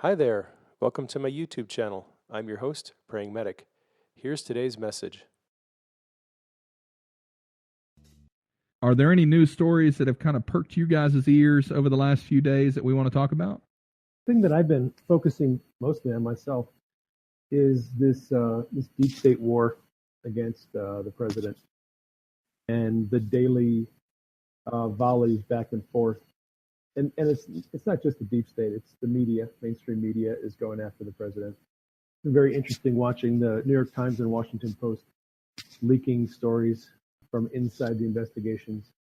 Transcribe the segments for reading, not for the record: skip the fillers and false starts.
Hi there. Welcome to my YouTube channel. I'm your host, Praying Medic. Here's today's message. Are there any news stories that have kind of perked you guys' ears over the last few days that we want to talk about? The thing that I've been focusing mostly on myself is this deep state war against the president and the daily volleys back and forth. And it's not just the deep state; it's the media. Mainstream media is going after the president. It's been very interesting watching the New York Times and Washington Post leaking stories from inside the investigations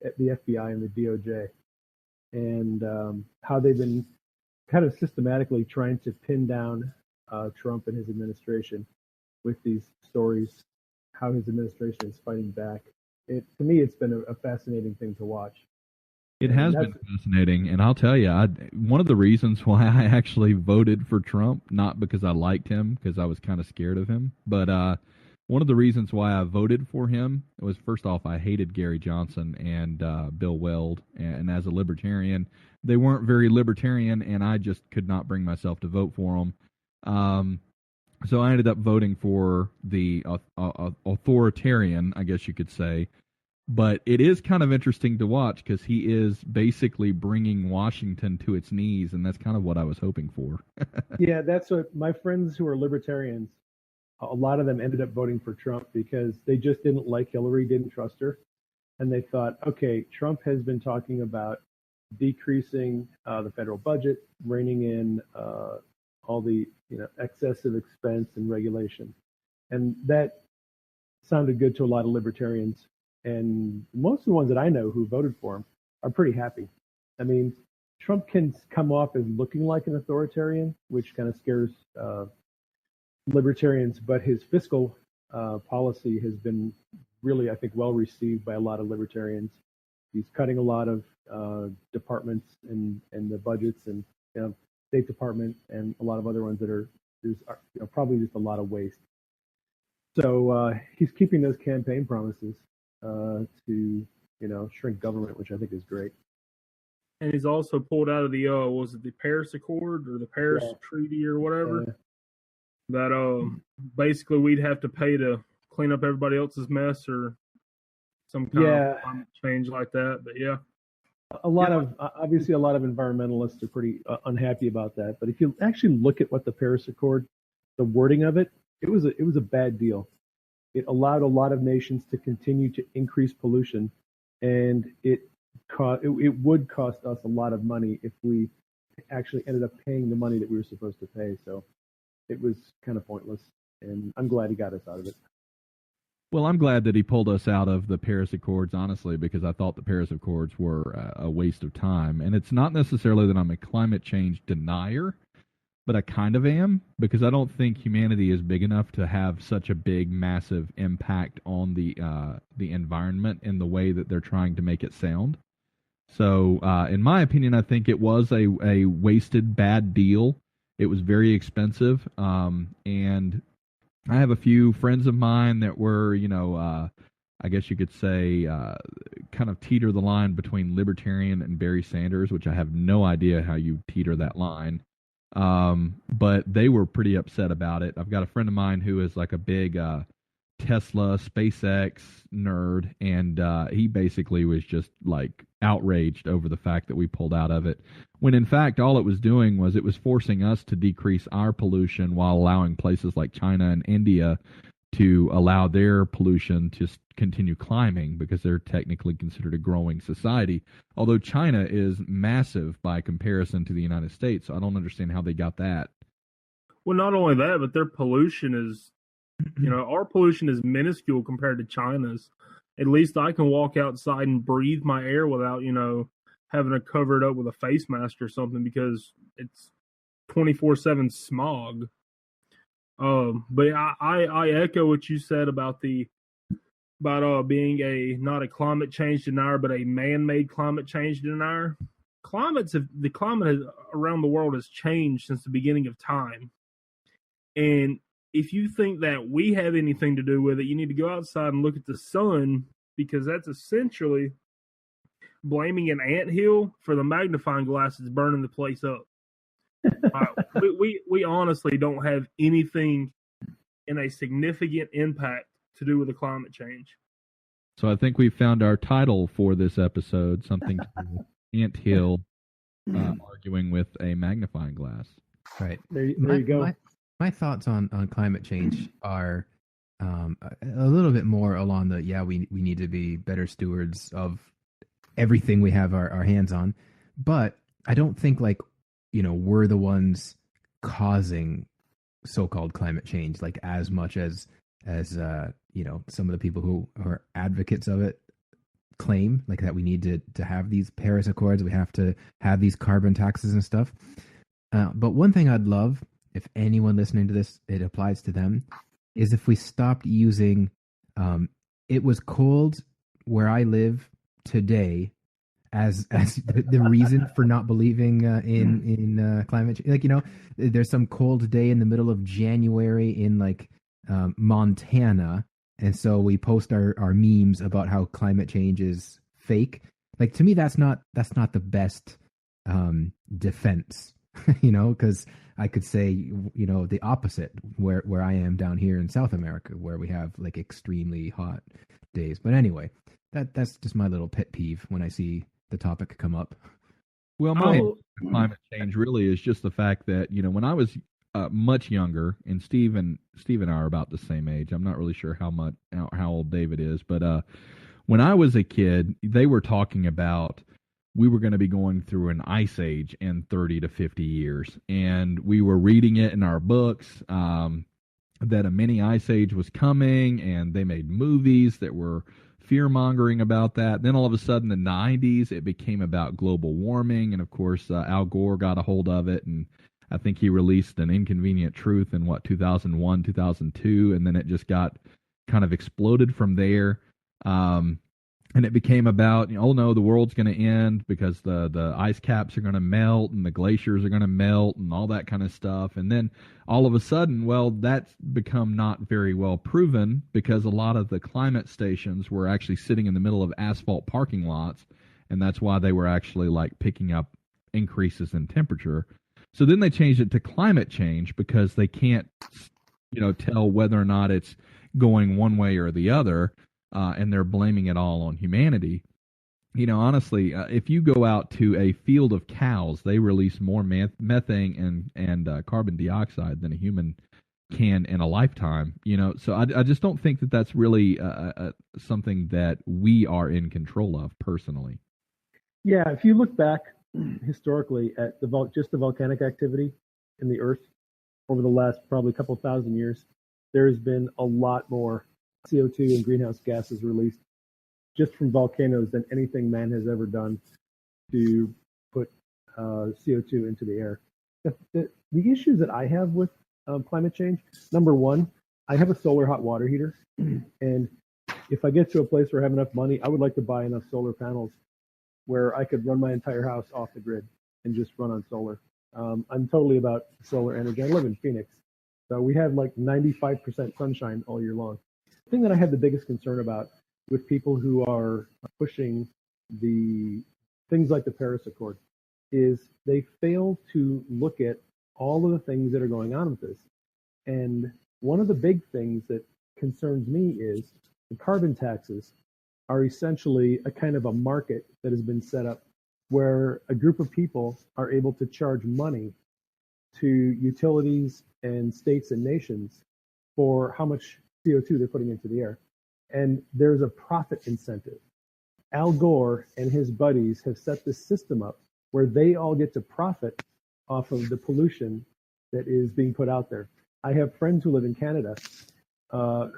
at the FBI and the DOJ, and how they've been kind of systematically trying to pin down Trump and his administration with these stories, how his administration is fighting back. To me, it's been a fascinating thing to watch. It has been fascinating, and I'll tell you, one of the reasons why I actually voted for Trump, not because I liked him, because I was kind of scared of him, but one of the reasons why I voted for him was, first off, I hated Gary Johnson and Bill Weld, and as a libertarian, they weren't very libertarian, and I just could not bring myself to vote for them. So I ended up voting for the authoritarian, I guess you could say. But it is kind of interesting to watch because he is basically bringing Washington to its knees, and that's kind of what I was hoping for. Yeah, that's what my friends who are libertarians, a lot of them ended up voting for Trump because they just didn't like Hillary, didn't trust her. And they thought, okay, Trump has been talking about decreasing the federal budget, reining in all the excessive expense and regulation. And that sounded good to a lot of libertarians. And most of the ones that I know who voted for him are pretty happy. I mean, Trump can come off as looking like an authoritarian, which kind of scares libertarians, but his fiscal policy has been really, I think, well received by a lot of libertarians. He's cutting a lot of departments and the budgets and State Department and a lot of other ones that there's probably just a lot of waste. So he's keeping those campaign promises to shrink government, which I think is great. And he's also pulled out of the was it the Paris Accord or the Paris Treaty or whatever? That basically we'd have to pay to clean up everybody else's mess or some kind of climate change like that. But yeah. Obviously a lot of environmentalists are pretty unhappy about that. But if you actually look at what the Paris Accord, the wording of it, it was a bad deal. It allowed a lot of nations to continue to increase pollution, and it would cost us a lot of money if we actually ended up paying the money that we were supposed to pay. So it was kind of pointless, and I'm glad he got us out of it. Well, I'm glad that he pulled us out of the Paris Accords, honestly, because I thought the Paris Accords were a waste of time. And it's not necessarily that I'm a climate change denier, but I kind of am, because I don't think humanity is big enough to have such a big, massive impact on the environment in the way that they're trying to make it sound. So, in my opinion, I think it was a wasted, bad deal. It was very expensive, and I have a few friends of mine that were, I guess you could say, kind of teeter the line between libertarian and Barry Sanders, which I have no idea how you teeter that line. But they were pretty upset about it. I've got a friend of mine who is like a big Tesla, SpaceX nerd, and he basically was just like outraged over the fact that we pulled out of it. When in fact, all it was doing was it was forcing us to decrease our pollution while allowing places like China and India to allow their pollution to continue climbing because they're technically considered a growing society. Although China is massive by comparison to the United States, so I don't understand how they got that. Well, not only that, but their pollution is, our pollution is minuscule compared to China's. At least I can walk outside and breathe my air without, having to cover it up with a face mask or something because it's 24/7 smog. But I echo what you said about being not a climate change denier, but a man-made climate change denier. The climate around the world has changed since the beginning of time, and if you think that we have anything to do with it, you need to go outside and look at the sun, because that's essentially blaming an anthill for the magnifying glass that's burning the place up. We honestly don't have anything in a significant impact to do with the climate change. So I think we found our title for this episode, something to do with Ant Hill arguing with a magnifying glass. Right. There you go. My thoughts on climate change are a little bit more along the we need to be better stewards of everything we have our hands on, but I don't think we're the ones causing so-called climate change as much as some of the people who are advocates of it claim, that we need to have these Paris Accords, we have to have these carbon taxes and stuff. But one thing I'd love, if anyone listening to this, it applies to them, is if we stopped using it was cold where I live today as the reason for not believing in climate change. There's some cold day in the middle of January in Montana, and so we post our memes about how climate change is fake. To me, that's not the best defense, because I could say the opposite where I am down here in South America, where we have extremely hot days. But anyway, that's just my little pet peeve when I see the topic come up. Well, my climate change really is just the fact that when I was much younger, and Steve and I are about the same age. I'm not really sure how old David is, but when I was a kid, they were talking about we were going to be going through an ice age in 30 to 50 years, and we were reading it in our books that a mini ice age was coming, and they made movies that were fear-mongering about that. Then all of a sudden, in the 90s, it became about global warming, and of course, Al Gore got a hold of it, and I think he released An Inconvenient Truth in 2001, 2002, and then it just got kind of exploded from there. And it became about, oh no, the world's going to end because the ice caps are going to melt and the glaciers are going to melt and all that kind of stuff. And then all of a sudden, well, that's become not very well proven because a lot of the climate stations were actually sitting in the middle of asphalt parking lots, and that's why they were actually picking up increases in temperature. So then they changed it to climate change because they can't, tell whether or not it's going one way or the other. And they're blaming it all on humanity. Honestly, if you go out to a field of cows, they release more methane and carbon dioxide than a human can in a lifetime. So I just don't think that that's really something that we are in control of personally. Yeah, if you look back historically at the volcanic activity in the Earth over the last probably couple thousand years, there's been a lot more CO2 and greenhouse gases released just from volcanoes than anything man has ever done to put CO2 into the air. The issues that I have with climate change, number one, I have a solar hot water heater, and if I get to a place where I have enough money, I would like to buy enough solar panels where I could run my entire house off the grid and just run on solar. I'm totally about solar energy. I live in Phoenix, so we have 95% sunshine all year long. The thing that I have the biggest concern about with people who are pushing the things like the Paris Accord is they fail to look at all of the things that are going on with this. And one of the big things that concerns me is the carbon taxes are essentially a kind of a market that has been set up where a group of people are able to charge money to utilities and states and nations for how much CO2 they're putting into the air. And there's a profit incentive. Al Gore and his buddies have set this system up where they all get to profit off of the pollution that is being put out there. I have friends who live in Canada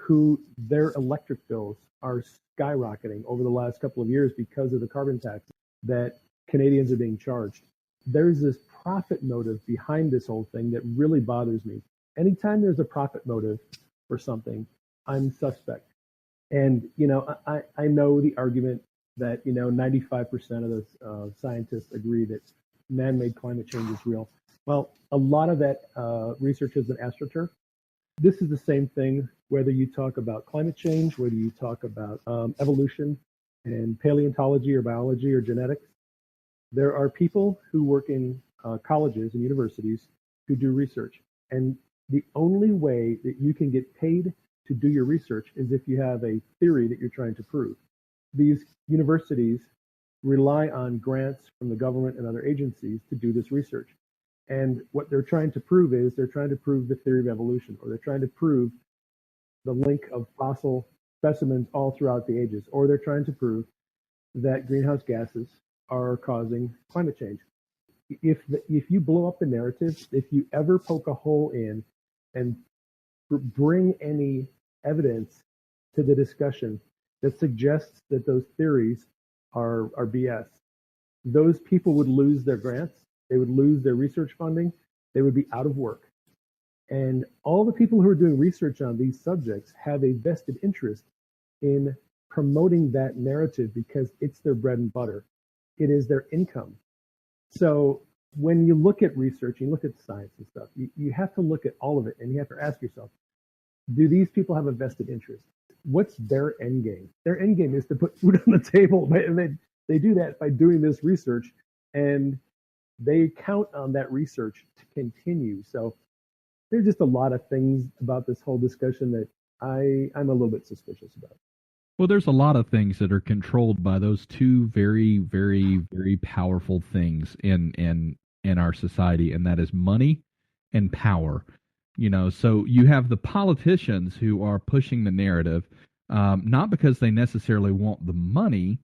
who their electric bills are skyrocketing over the last couple of years because of the carbon tax that Canadians are being charged. There's this profit motive behind this whole thing that really bothers me. Anytime there's a profit motive for something, I'm suspect. And, I know the argument that, 95% of the scientists agree that man-made climate change is real. Well, a lot of that research has been astroturfed. This is the same thing, whether you talk about climate change, whether you talk about evolution and paleontology or biology or genetics. There are people who work in colleges and universities to do research. And the only way that you can get paid to do your research is if you have a theory that you're trying to prove. These universities rely on grants from the government and other agencies to do this research. And what they're trying to prove is they're trying to prove the theory of evolution, or they're trying to prove the link of fossil specimens all throughout the ages, or they're trying to prove that greenhouse gases are causing climate change. If you blow up the narrative, if you ever poke a hole in and bring any evidence to the discussion that suggests that those theories are BS, those people would lose their grants, they would lose their research funding, they would be out of work. And all the people who are doing research on these subjects have a vested interest in promoting that narrative because it's their bread and butter. It is their income. So when you look at research, you look at science and stuff, you have to look at all of it, and you have to ask yourself, do these people have a vested interest? What's their end game? Their end game is to put food on the table, and they do that by doing this research, and they count on that research to continue. So there's just a lot of things about this whole discussion that I'm a little bit suspicious about. Well, there's a lot of things that are controlled by those two very, very, very powerful things in our society, and that is money and power. You know, so you have the politicians who are pushing the narrative, not because they necessarily want the money,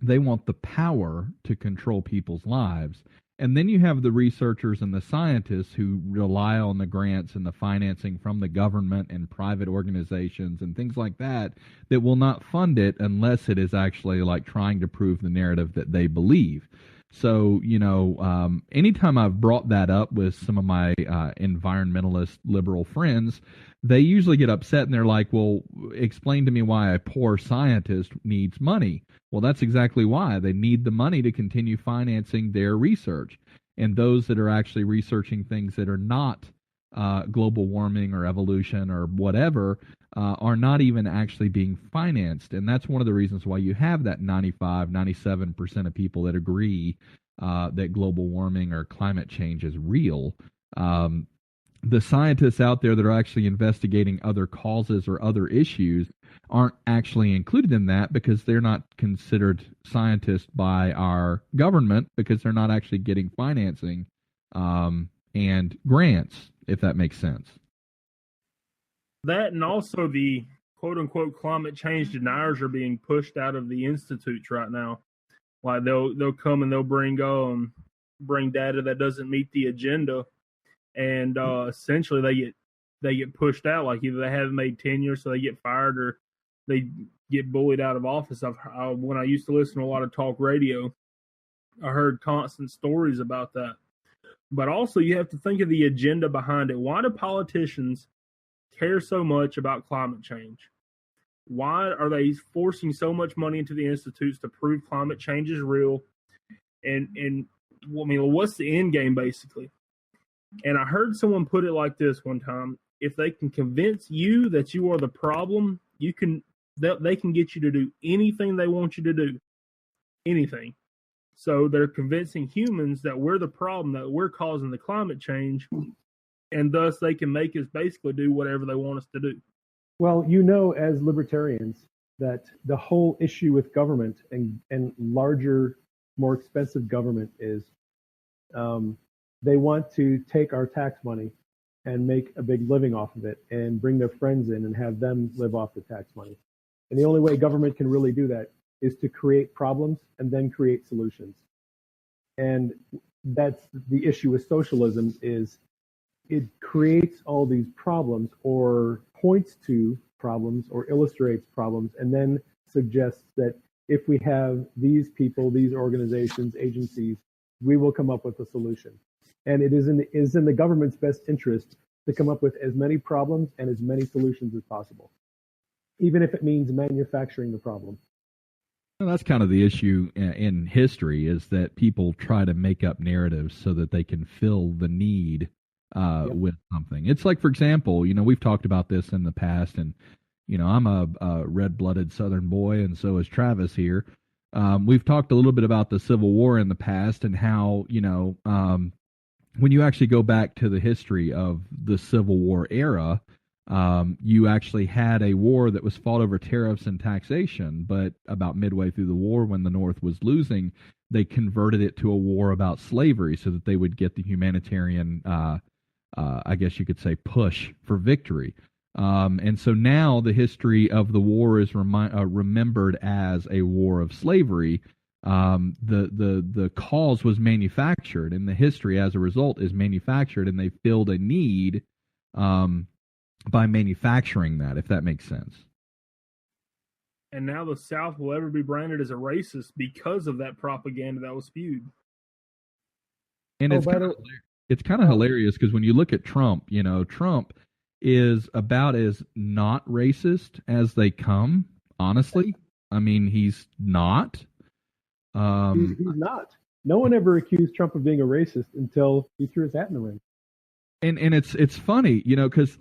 they want the power to control people's lives. And then you have the researchers and the scientists who rely on the grants and the financing from the government and private organizations and things like that that will not fund it unless it is actually like trying to prove the narrative that they believe. So, you know, anytime I've brought that up with some of my environmentalist liberal friends, they usually get upset and they're like, well, explain to me why a poor scientist needs money. Well, that's exactly why. They need the money to continue financing their research. And those that are actually researching things that are not global warming or evolution or whatever are not even actually being financed. And that's one of the reasons why you have that 97% of people that agree that global warming or climate change is real. The scientists out there that are actually investigating other causes or other issues aren't actually included in that because they're not considered scientists by our government because they're not actually getting financing and grants, if that makes sense. That and also the quote-unquote climate change deniers are being pushed out of the institutes right now. Like they'll come and they'll bring data that doesn't meet the agenda, and essentially they get pushed out. Like either they haven't made tenure, so they get fired, or they get bullied out of office. When I used to listen to a lot of talk radio, I heard constant stories about that. But also you have to think of the agenda behind it. Why do politicians care so much about climate change? Why are they forcing so much money into the institutes to prove climate change is real? And I mean, what's the end game basically? And I heard someone put it like this one time: if they can convince you that you are the problem, they can get you to do anything they want you to do. Anything. So they're convincing humans that we're the problem, that we're causing the climate change, and thus they can make us basically do whatever they want us to do. Well, you know, as libertarians, that the whole issue with government and larger, more expensive government is they want to take our tax money and make a big living off of it and bring their friends in and have them live off the tax money. And the only way government can really do that is to create problems and then create solutions. And that's the issue with socialism, is it creates all these problems or points to problems or illustrates problems and then suggests that if we have these people, these organizations, agencies, we will come up with a solution. And it is in the government's best interest to come up with as many problems and as many solutions as possible, even if it means manufacturing the problem. Well, that's kind of the issue in history, is that people try to make up narratives so that they can fill the need with something. It's like, for example, you know, we've talked about this in the past, and, you know, I'm a red-blooded Southern boy, and so is Travis here. We've talked a little bit about the Civil War in the past and how, you know, when you actually go back to the history of the Civil War era, you actually had a war that was fought over tariffs and taxation, but about midway through the war, when the North was losing, they converted it to a war about slavery so that they would get the humanitarian, I guess you could say, push for victory. And so now the history of the war is remembered as a war of slavery. The cause was manufactured, and the history as a result is manufactured, and they filled a need by manufacturing that, if that makes sense. And now the South will ever be branded as a racist because of that propaganda that was spewed. And it's kind of hilarious because when you look at Trump, Trump is about as not racist as they come, honestly. I mean, he's not. He's not. No one ever accused Trump of being a racist until he threw his hat in the ring. And it's funny, because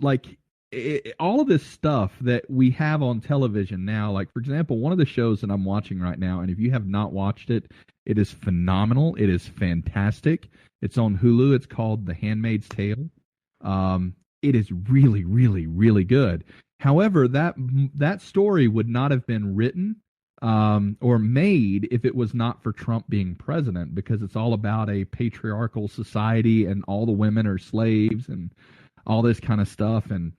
all of this stuff that we have on television now, like for example, one of the shows that I'm watching right now, and if you have not watched it, it is phenomenal. It is fantastic. It's on Hulu. It's called The Handmaid's Tale. It is really, really, really good. However, that story would not have been written or made if it was not for Trump being president, because it's all about a patriarchal society and all the women are slaves and all this kind of stuff. And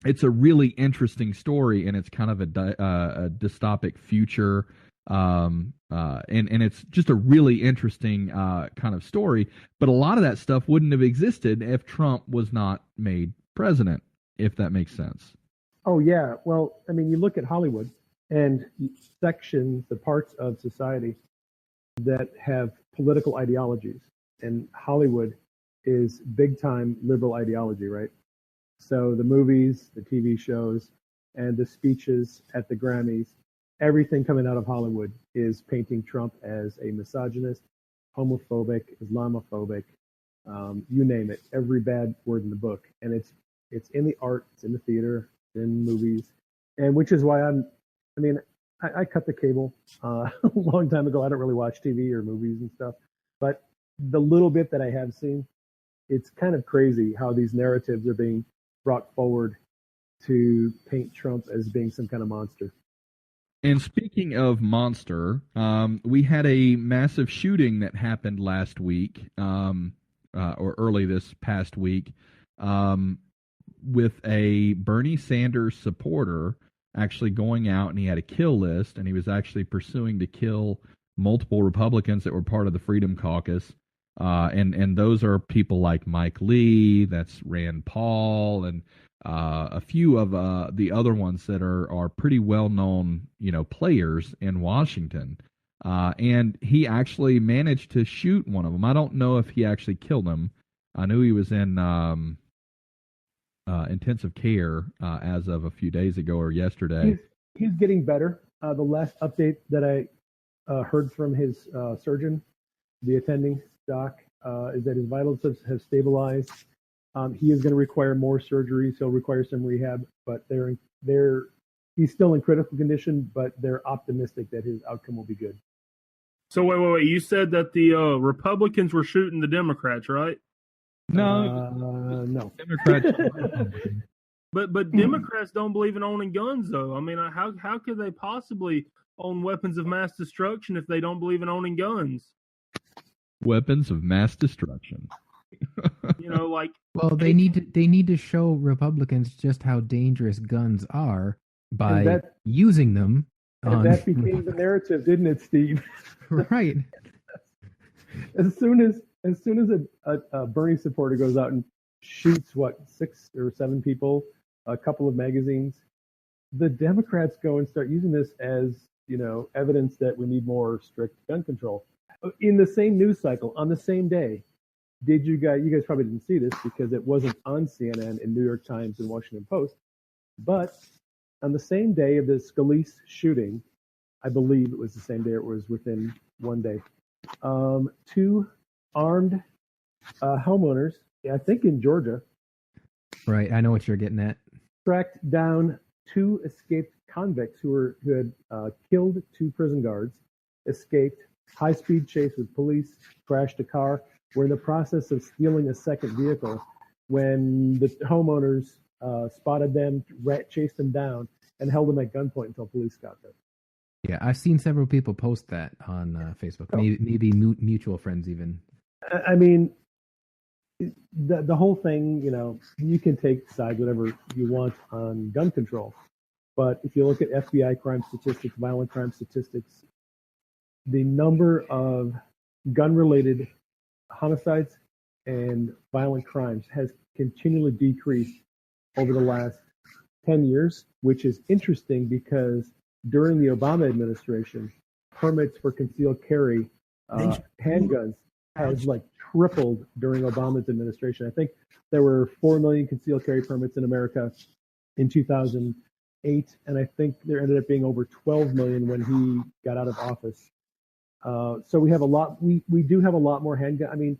it's a really interesting story, and it's kind of a dystopic future. And it's just a really interesting kind of story. But a lot of that stuff wouldn't have existed if Trump was not made president, if that makes sense. Oh, yeah. Well, I mean, you look at Hollywood and the parts of society that have political ideologies. And Hollywood is big time liberal ideology, right? So the movies, the TV shows, and the speeches at the Grammys, everything coming out of Hollywood is painting Trump as a misogynist, homophobic, Islamophobic, you name it, every bad word in the book. And it's in the art, it's in the theater, it's in movies, and which is why I cut the cable a long time ago. I don't really watch TV or movies and stuff, but the little bit that I have seen, it's kind of crazy how these narratives are being brought forward to paint Trump as being some kind of monster. And speaking of monster, we had a massive shooting that happened last week, or early this past week, with a Bernie Sanders supporter actually going out, and he had a kill list, and he was actually pursuing to kill multiple Republicans that were part of the Freedom Caucus. And those are people like Mike Lee, that's Rand Paul, and a few of the other ones that are pretty well known, players in Washington. And he actually managed to shoot one of them. I don't know if he actually killed him. I knew he was in intensive care as of a few days ago or yesterday. He's getting better. The last update that I heard from his surgeon, the attending doc, is that his vitals have stabilized. He is going to require more surgeries. He'll require some rehab, but he's still in critical condition, but they're optimistic that his outcome will be good. So wait. You said that the Republicans were shooting the Democrats, right? No. Democrats. But Democrats don't believe in owning guns, though. I mean, how could they possibly own weapons of mass destruction if they don't believe in owning guns? Weapons of mass destruction. Well, they need to show Republicans just how dangerous guns are by using them. And that became the narrative, didn't it, Steve? Right. As soon as a Bernie supporter goes out and shoots 6 or 7 people, a couple of magazines, the Democrats go and start using this as evidence that we need more strict gun control. In the same news cycle, on the same day, you guys probably didn't see this because it wasn't on CNN and New York Times and Washington Post, but on the same day of the Scalise shooting, I believe it was the same day, it was within one day, 2 armed homeowners, I think in Georgia. Right, I know what you're getting at. Tracked down 2 escaped convicts who had killed 2 prison guards, escaped, high-speed chase with police, crashed a car. were in the process of stealing a second vehicle when the homeowners spotted them, chased them down, and held them at gunpoint until police got there. Yeah, I've seen several people post that on Facebook. Maybe mutual friends even. I mean, the whole thing, you can take sides whatever you want on gun control. But if you look at FBI crime statistics, violent crime statistics, the number of gun-related homicides and violent crimes has continually decreased over the last 10 years, which is interesting because during the Obama administration, permits for concealed carry handguns has tripled during Obama's administration. I think there were 4 million concealed carry permits in America in 2008, and I think there ended up being over 12 million when he got out of office. So we have a lot. We do have a lot more handgun. I mean,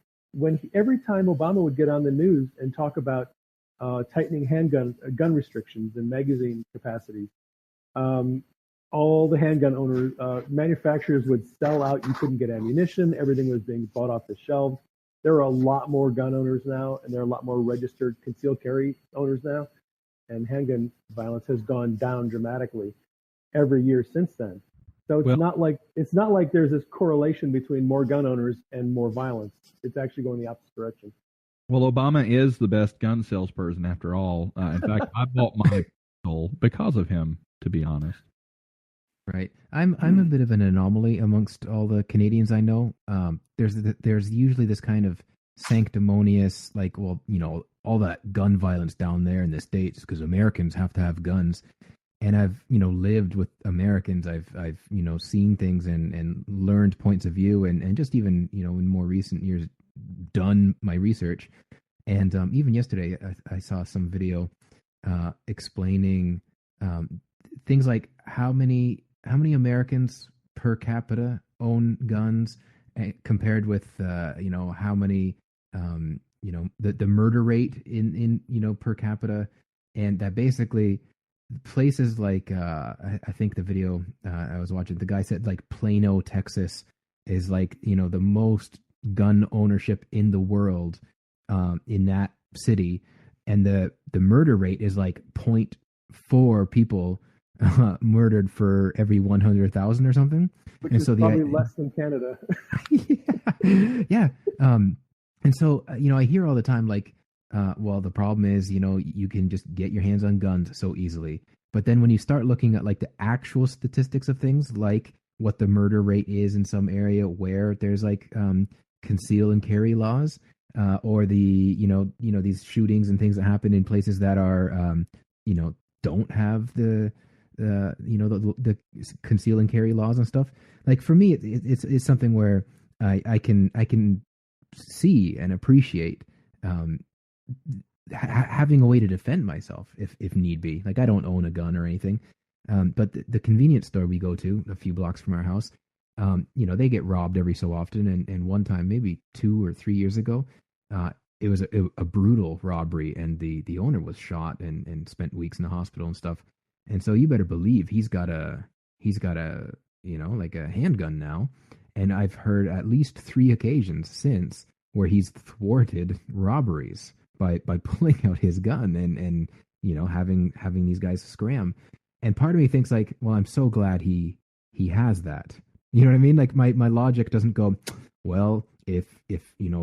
every time Obama would get on the news and talk about tightening gun restrictions and magazine capacities, all the handgun owners, manufacturers would sell out. You couldn't get ammunition. Everything was being bought off the shelves. There are a lot more gun owners now, and there are a lot more registered concealed carry owners now. And handgun violence has gone down dramatically every year since then. So it's not like there's this correlation between more gun owners and more violence. It's actually going the opposite direction. Well, Obama is the best gun salesperson after all. In fact, I bought my pistol because of him, to be honest. Right. I'm a bit of an anomaly amongst all the Canadians I know. There's usually this kind of sanctimonious, all that gun violence down there in the States because Americans have to have guns. And I've, lived with Americans. I've seen things and learned points of view and just even, in more recent years, done my research. And even yesterday, I saw some video explaining things like how many Americans per capita own guns compared with, how many, the murder rate in per capita. And that basically places like I think the video I was watching, the guy said Plano, Texas is the most gun ownership in the world in that city, and the murder rate is 0.4 people murdered for every 100,000 or something, which is probably less than Canada. yeah. And so I hear all the time well, the problem is, you can just get your hands on guns so easily. But then when you start looking at the actual statistics of things, like what the murder rate is in some area where there's conceal and carry laws, or the, these shootings and things that happen in places that are, don't have the conceal and carry laws and stuff. For me, it's something where I can see and appreciate, having a way to defend myself if need be. I don't own a gun or anything, but the convenience store we go to a few blocks from our house, they get robbed every so often. And one time, maybe 2 or 3 years ago, it was a brutal robbery, and the owner was shot and spent weeks in the hospital and stuff. And so you better believe he's got a a handgun now. And I've heard at least 3 occasions since where he's thwarted robberies by pulling out his gun and having these guys scram. And part of me thinks well, I'm so glad he has that. You know what I mean? My logic doesn't go, well, if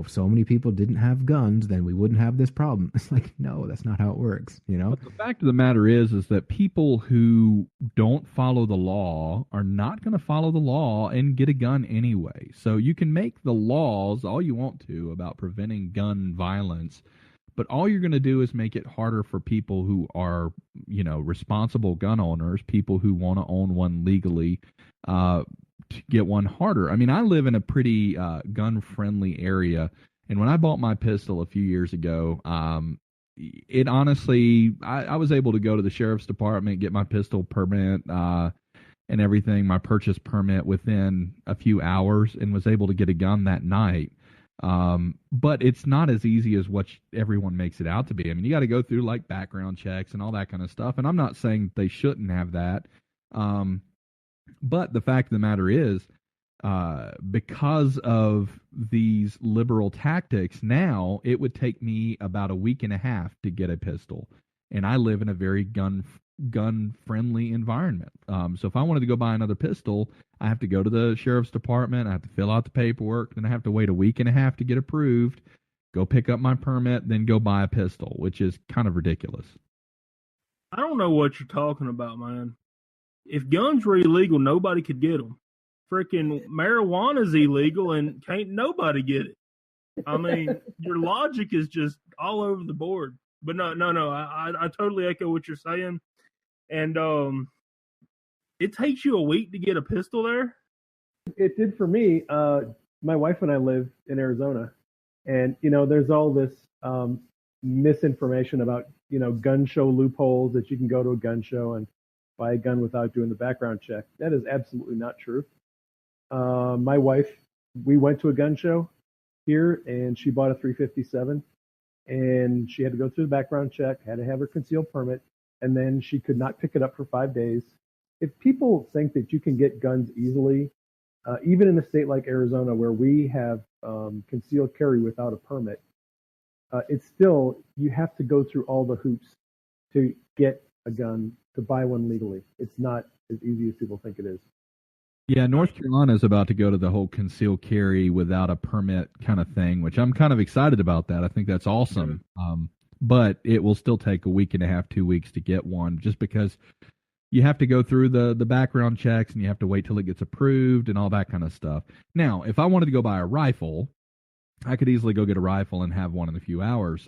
so many people didn't have guns, then we wouldn't have this problem. It's no, that's not how it works, But the fact of the matter is that people who don't follow the law are not going to follow the law and get a gun anyway. So you can make the laws all you want to about preventing gun violence, but all you're going to do is make it harder for people who are, responsible gun owners, people who want to own one legally, to get one harder. I mean, I live in a pretty gun-friendly area, and when I bought my pistol a few years ago, it honestly, I was able to go to the sheriff's department, get my pistol permit and everything, my purchase permit within a few hours, and was able to get a gun that night. But it's not as easy as what everyone makes it out to be. I mean, you got to go through background checks and all that kind of stuff. And I'm not saying they shouldn't have that. But the fact of the matter is, because of these liberal tactics, now it would take me about a week and a half to get a pistol, and I live in a very gun friendly environment. So if I wanted to go buy another pistol, I have to go to the sheriff's department. I have to fill out the paperwork. Then I have to wait a week and a half to get approved. Go pick up my permit, then go buy a pistol, which is kind of ridiculous. I don't know what you're talking about, man. If guns were illegal, nobody could get them. Freaking marijuana's illegal and can't nobody get it. I mean, your logic is just all over the board. But no. I totally echo what you're saying. And it takes you a week to get a pistol there? It did for me. My wife and I live in Arizona. And, there's all this misinformation about, gun show loopholes that you can go to a gun show and buy a gun without doing the background check. That is absolutely not true. My wife, we went to a gun show here and she bought a 357 and she had to go through the background check, had to have her concealed permit, and then she could not pick it up for 5 days. If people think that you can get guns easily, even in a state like Arizona where we have concealed carry without a permit, it's still, you have to go through all the hoops to get a gun, to buy one legally. It's not as easy as people think it is. Yeah, North Carolina is about to go to the whole concealed carry without a permit kind of thing, which I'm kind of excited about that. I think that's awesome. But it will still take a week and a half, 2 weeks to get one, just because you have to go through the background checks and you have to wait till it gets approved and all that kind of stuff. Now, if I wanted to go buy a rifle, I could easily go get a rifle and have one in a few hours.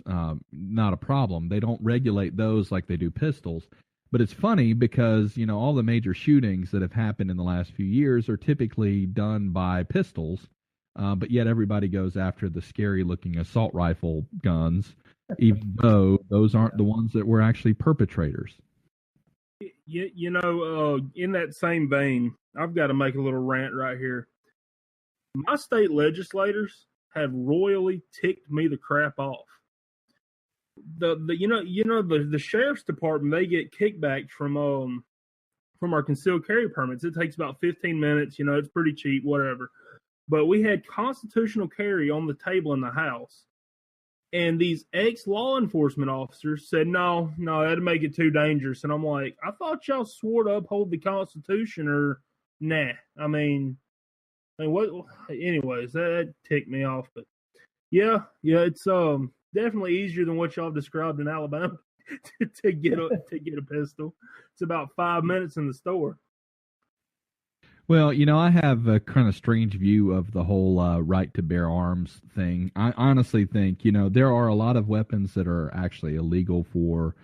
Not a problem. They don't regulate those like they do pistols. But it's funny because, all the major shootings that have happened in the last few years are typically done by pistols, but yet everybody goes after the scary-looking assault rifle guns, even though those aren't the ones that were actually perpetrators. In that same vein, I've got to make a little rant right here. My state legislators have royally ticked me the crap off. The sheriff's department, they get kickbacks from our concealed carry permits. It takes about 15 minutes. It's pretty cheap, whatever. But we had constitutional carry on the table in the House, and these ex-law enforcement officers said, no, that'd make it too dangerous. And I'm like, I thought y'all swore to uphold the Constitution, or nah. I mean, what? Anyways, that ticked me off. But yeah, it's definitely easier than what y'all described in Alabama to get a pistol. It's about 5 minutes in the store. Well, I have a kind of strange view of the whole right to bear arms thing. I honestly think, there are a lot of weapons that are actually illegal for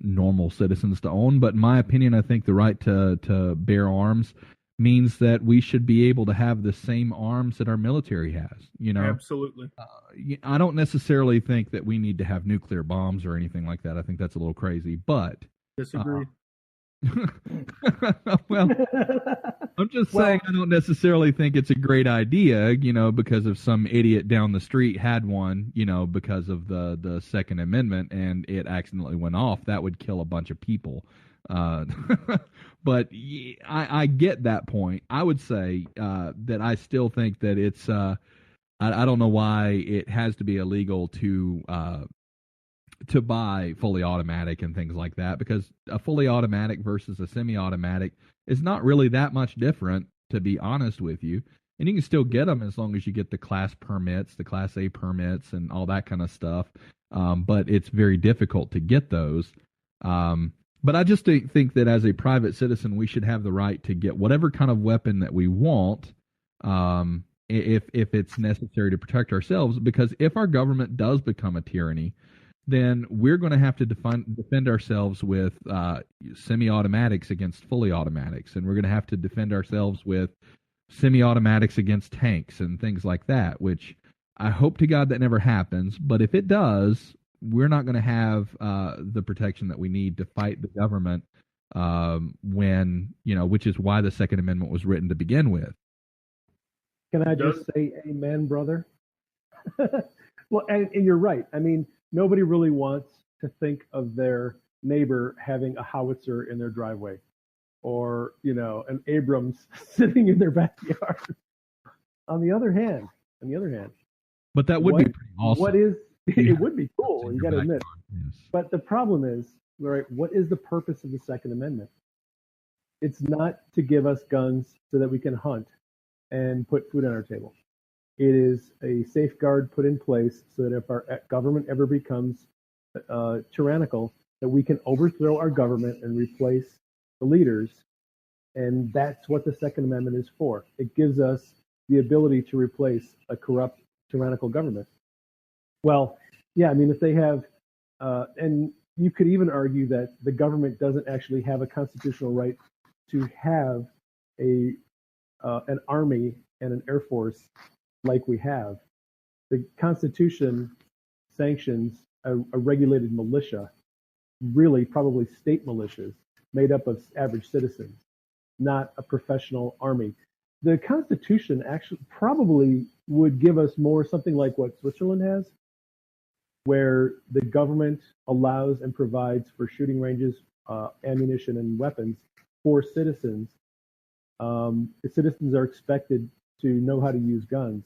normal citizens to own. But in my opinion, I think the right to bear arms means that we should be able to have the same arms that our military has. Absolutely. I don't necessarily think that we need to have nuclear bombs or anything like that. I think that's a little crazy, but disagree. Well, I'm just saying I don't necessarily think it's a great idea, because if some idiot down the street had one, because of the Second Amendment and it accidentally went off, that would kill a bunch of people. But I get that point. I would say that I still think that it's I don't know why it has to be illegal to buy fully automatic and things like that, because a fully automatic versus a semi-automatic is not really that much different, to be honest with you. And you can still get them as long as you get the class permits, the class A permits, and all that kind of stuff. But it's very difficult to get those. But I just think that as a private citizen, we should have the right to get whatever kind of weapon that we want, if it's necessary to protect ourselves. Because if our government does become a tyranny, then we're going to have to defend ourselves with semi-automatics against fully automatics, and we're going to have to defend ourselves with semi-automatics against tanks and things like that, which I hope to God that never happens. But if it does, we're not going to have the protection that we need to fight the government which is why the Second Amendment was written to begin with. Can I just say amen, brother? Well, and you're right. I mean, nobody really wants to think of their neighbor having a howitzer in their driveway. or, an Abrams sitting in their backyard. On the other hand, But that would be pretty awesome. What is Yeah. it would be cool, you got to admit. Yes. But the problem is, right, what is the purpose of the Second Amendment? It's not to give us guns so that we can hunt and put food on our table. It is a safeguard put in place so that if our government ever becomes tyrannical, that we can overthrow our government and replace the leaders. And that's what the Second Amendment is for. It gives us the ability to replace a corrupt, tyrannical government. Well, yeah, I mean, if they have, and you could even argue that the government doesn't actually have a constitutional right to have an army and an air force like we have. The Constitution sanctions a regulated militia, really probably state militias made up of average citizens, not a professional army. The Constitution actually probably would give us more something like what Switzerland has, where the government allows and provides for shooting ranges, ammunition, and weapons for citizens. The citizens are expected to know how to use guns,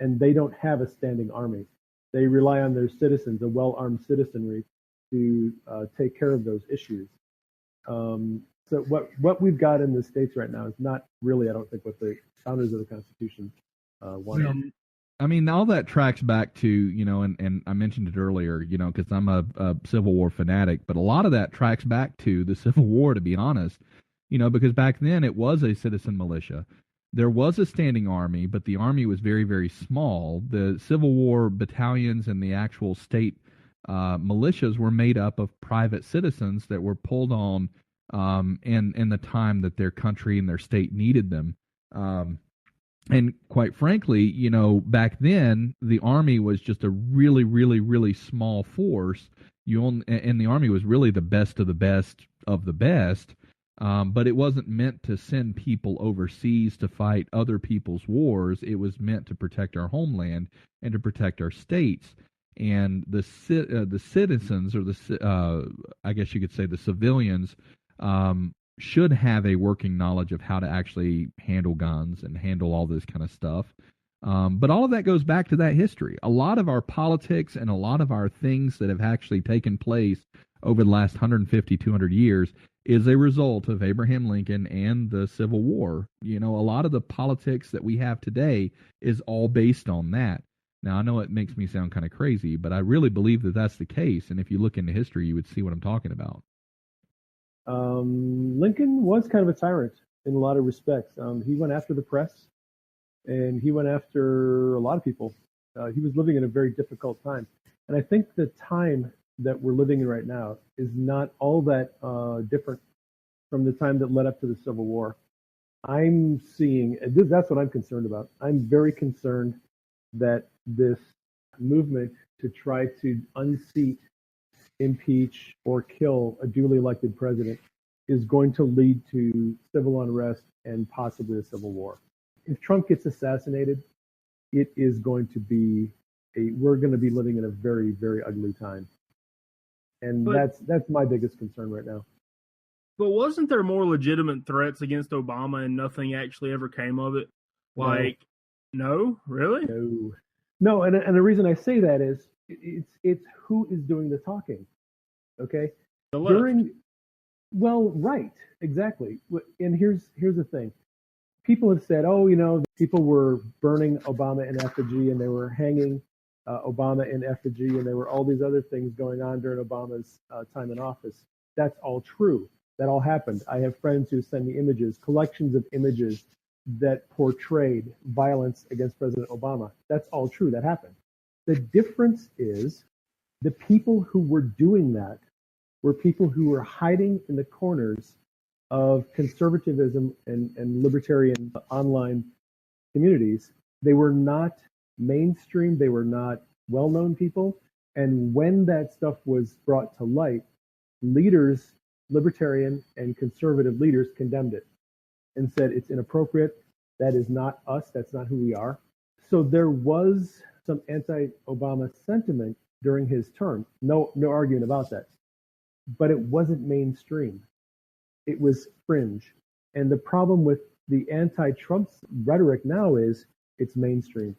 and they don't have a standing army. They rely on their citizens, a well-armed citizenry, to take care of those issues. So what we've got in the States right now is not really, I don't think, what the founders of the Constitution wanted. Well, I mean, all that tracks back to, and I mentioned it earlier, because I'm a Civil War fanatic, but a lot of that tracks back to the Civil War, to be honest, because back then it was a citizen militia. There was a standing army, but the army was very, very small. The Civil War battalions and the actual state militias were made up of private citizens that were pulled on in the time that their country and their state needed them. And quite frankly, back then the army was just a really, really, really small force. And the army was really the best of the best of the best. But it wasn't meant to send people overseas to fight other people's wars. It was meant to protect our homeland and to protect our states. And the citizens, or I guess you could say the civilians, should have a working knowledge of how to actually handle guns and handle all this kind of stuff. But all of that goes back to that history. A lot of our politics and a lot of our things that have actually taken place over the last 150, 200 years is a result of Abraham Lincoln and the Civil War. A lot of the politics that we have today is all based on that. Now, I know it makes me sound kind of crazy, but I really believe that that's the case. And if you look into history, you would see what I'm talking about. Lincoln was kind of a tyrant in a lot of respects. He went after the press, and he went after a lot of people. He was living in a very difficult time. And I think the time that we're living in right now is not all that different from the time that led up to the Civil War. I'm seeing, that's what I'm concerned about. I'm very concerned that this movement to try to unseat, impeach, or kill a duly elected president is going to lead to civil unrest and possibly a civil war. If Trump gets assassinated, it is going to be we're going to be living in a very, very ugly time. And that's my biggest concern right now. But wasn't there more legitimate threats against Obama and nothing actually ever came of it? No, really? No, and the reason I say that is it's who is doing the talking. Okay? The left. Right, exactly. And here's the thing. People have said, people were burning Obama in effigy and they were hanging Obama in effigy, and there were all these other things going on during Obama's time in office. That's all true. That all happened. I have friends who send me images, collections of images that portrayed violence against President Obama. That's all true. That happened. The difference is the people who were doing that were people who were hiding in the corners of conservatism and libertarian online communities. They were not mainstream. They were not well-known people. And when that stuff was brought to light, leaders, libertarian and conservative leaders, condemned it and said it's inappropriate. That is not us. That's not who we are. So there was some anti-Obama sentiment during his term. No argument about that. But it wasn't mainstream. it was fringe. And the problem with the anti-Trump rhetoric now is it's mainstream.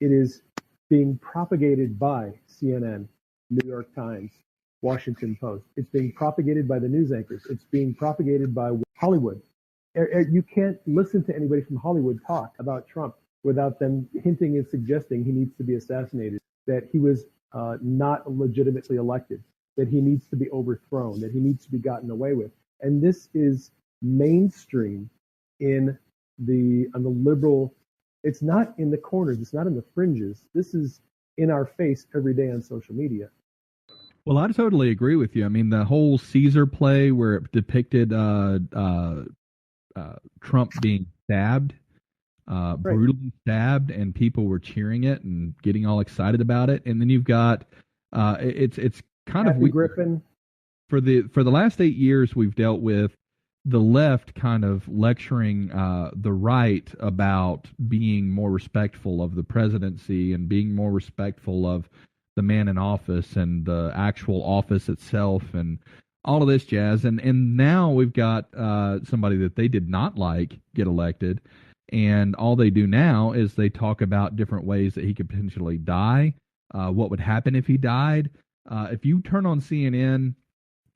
It is being propagated by CNN, New York Times, Washington Post. It's being propagated by the news anchors. It's being propagated by Hollywood. You can't listen to anybody from Hollywood talk about Trump without them hinting and suggesting he needs to be assassinated, that he was not legitimately elected, that he needs to be overthrown, that he needs to be gotten away with. And this is mainstream on the liberal. It's not in the corners. It's not in the fringes. This is in our face every day on social media. Well, I totally agree with you. I mean, the whole Caesar play where it depicted Trump being stabbed, brutally stabbed, and people were cheering it and getting all excited about it. And then you've got it's kind of weird. Griffin. For the last 8 years, we've dealt with the left kind of lecturing the right about being more respectful of the presidency and being more respectful of the man in office and the actual office itself and all of this jazz. And now we've got somebody that they did not like get elected, and all they do now is they talk about different ways that he could potentially die, what would happen if he died. If you turn on CNN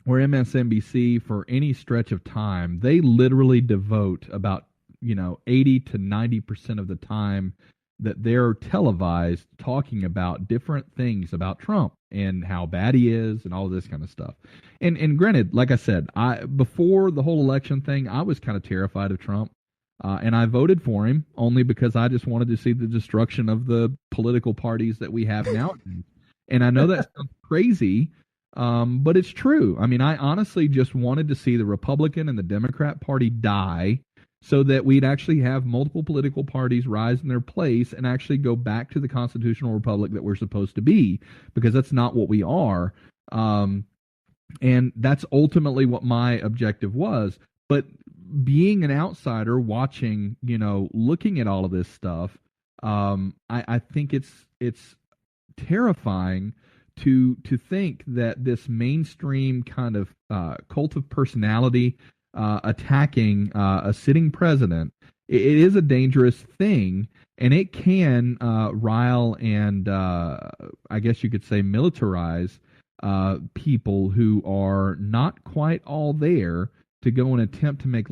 or MSNBC for any stretch of time, they literally devote about 80 to 90% of the time that they're televised talking about different things about Trump and how bad he is and all this kind of stuff. And granted, like I said, before the whole election thing, I was kind of terrified of Trump, and I voted for him only because I just wanted to see the destruction of the political parties that we have now. And I know that sounds crazy, but it's true. I mean, I honestly just wanted to see the Republican and the Democrat Party die so that we'd actually have multiple political parties rise in their place and actually go back to the constitutional republic that we're supposed to be, because that's not what we are. And that's ultimately what my objective was. But being an outsider watching, looking at all of this stuff, I think it's terrifying to think that this mainstream kind of cult of personality attacking a sitting president, it is a dangerous thing, and it can rile and I guess you could say militarize people who are not quite all there to go and attempt to make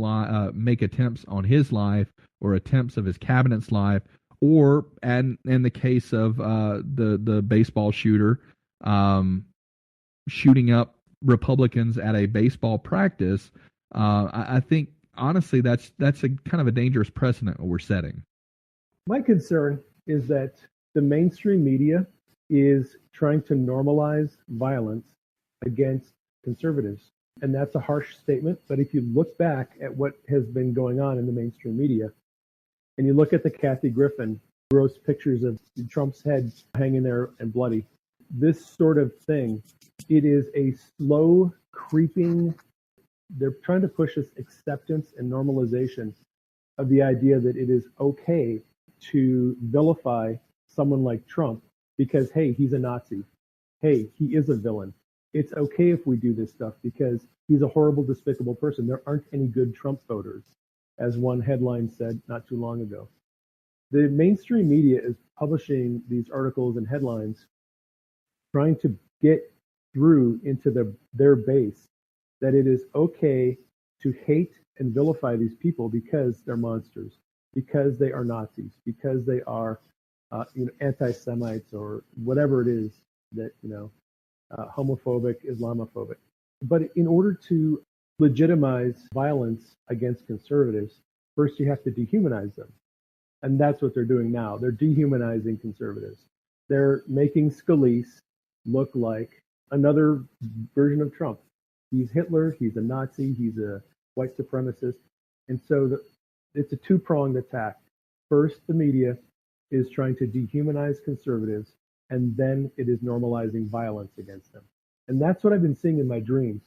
attempts on his life or attempts of his cabinet's life, or in the case of the baseball shooter shooting up Republicans at a baseball practice. I think honestly that's a kind of a dangerous precedent we're setting. My concern is that the mainstream media is trying to normalize violence against conservatives. And that's a harsh statement, but if you look back at what has been going on in the mainstream media, and you look at the Kathy Griffin gross pictures of Trump's head hanging there and bloody, this sort of thing, it is a slow creeping. They're trying to push us acceptance and normalization of the idea that it is okay to vilify someone like Trump because, hey, he's a Nazi. Hey, he is a villain. It's okay if we do this stuff because he's a horrible, despicable person. There aren't any good Trump voters, as one headline said not too long ago. The mainstream media is publishing these articles and headlines trying to get through into their base that it is okay to hate and vilify these people because they're monsters, because they are Nazis, because they are anti-Semites or whatever it is that, homophobic, Islamophobic. But in order to legitimize violence against conservatives, first you have to dehumanize them. And that's what they're doing now. They're dehumanizing conservatives. They're making Scalise look like another version of Trump. He's Hitler, he's a Nazi, he's a white supremacist. And so it's a two-pronged attack. First, the media is trying to dehumanize conservatives, and then it is normalizing violence against them. And that's what I've been seeing in my dreams.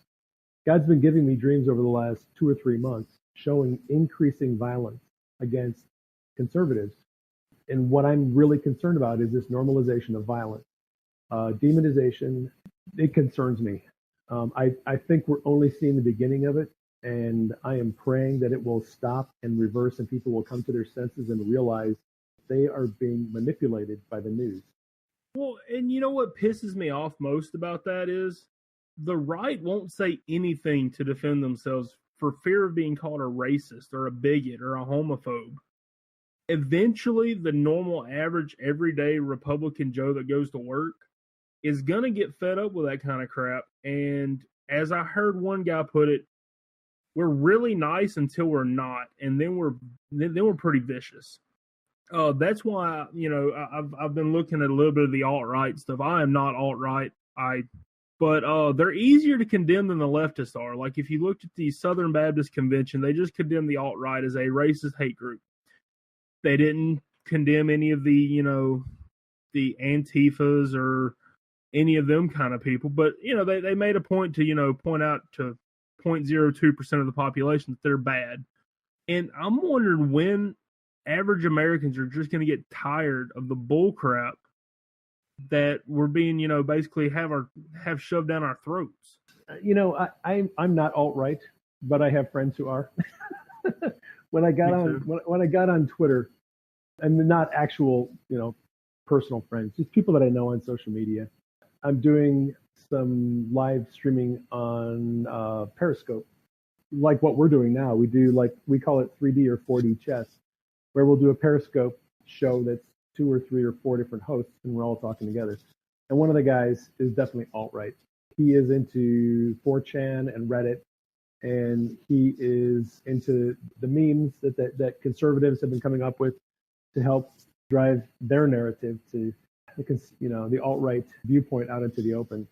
God's been giving me dreams over the last 2 or 3 months showing increasing violence against conservatives. And what I'm really concerned about is this normalization of violence. Demonization, it concerns me. I think we're only seeing the beginning of it. And I am praying that it will stop and reverse and people will come to their senses and realize they are being manipulated by the news. Well, and you know what pisses me off most about that is the right won't say anything to defend themselves for fear of being called a racist or a bigot or a homophobe. Eventually, the normal, average, everyday Republican Joe that goes to work is going to get fed up with that kind of crap. And as I heard one guy put it, we're really nice until we're not, and then we're pretty vicious. That's why I've been looking at a little bit of the alt-right stuff. I am not alt-right, but they're easier to condemn than the leftists are. Like if you looked at the Southern Baptist Convention, they just condemned the alt-right as a racist hate group. They didn't condemn any of the the Antifas or any of them kind of people, but they made a point to point out to 0.02% of the population that they're bad. And I'm wondering when average Americans are just going to get tired of the bull crap that we're being, basically have shoved down our throats. I'm not alt-right, but I have friends who are. when I got on Twitter, and not actual, personal friends, just people that I know on social media, I'm doing some live streaming on Periscope, like what we're doing now. We call it 3D or 4D chess, where we'll do a Periscope show that's 2 or 3 or 4 different hosts, and we're all talking together. And one of the guys is definitely alt-right. He is into 4chan and Reddit, and he is into the memes that conservatives have been coming up with to help drive their narrative to the alt-right viewpoint out into the open.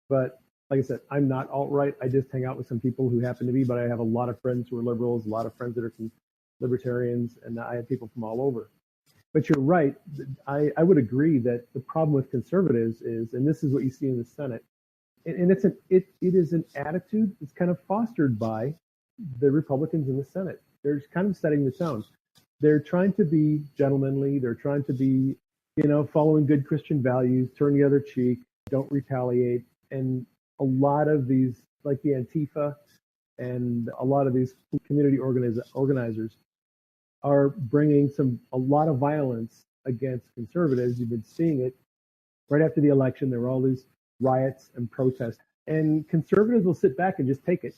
But like I said, I'm not alt-right. I just hang out with some people who happen to be, but I have a lot of friends who are liberals, a lot of friends that are libertarians, and I have people from all over. But you're right. I would agree that the problem with conservatives is, and this is what you see in the Senate, and it is an attitude that's kind of fostered by the Republicans in the Senate. They're kind of setting the tone. They're trying to be gentlemanly. They're trying to be, following good Christian values, turn the other cheek, don't retaliate. And a lot of these, like the Antifa and a lot of these community organizers are bringing a lot of violence against conservatives. You've been seeing it right after the election. There were all these riots and protests, and conservatives will sit back and just take it.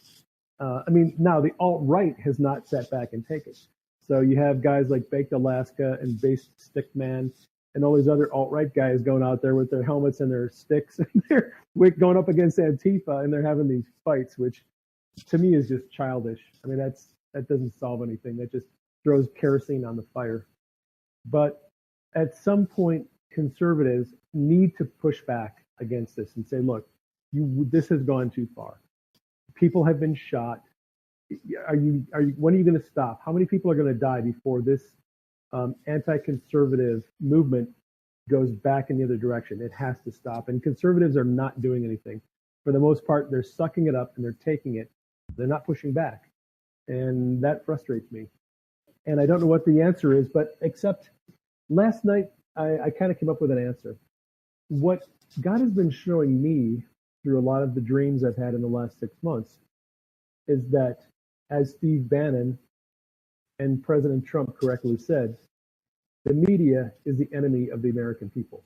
Now the alt-right has not sat back and taken it. So you have guys like Baked Alaska and Based Stickman and all these other alt-right guys going out there with their helmets and their sticks, and they're going up against Antifa, and they're having these fights, which to me is just childish. That doesn't solve anything. That just throws kerosene on the fire. But at some point, conservatives need to push back against this and say, look, this has gone too far. People have been shot. When are you going to stop? How many people are going to die before this anti-conservative movement goes back in the other direction? It has to stop. And conservatives are not doing anything. For the most part, they're sucking it up and they're taking it. They're not pushing back. And that frustrates me. And I don't know what the answer is, but except last night, I kind of came up with an answer. What God has been showing me through a lot of the dreams I've had in the last 6 months is that, as Steve Bannon and President Trump correctly said, the media is the enemy of the American people.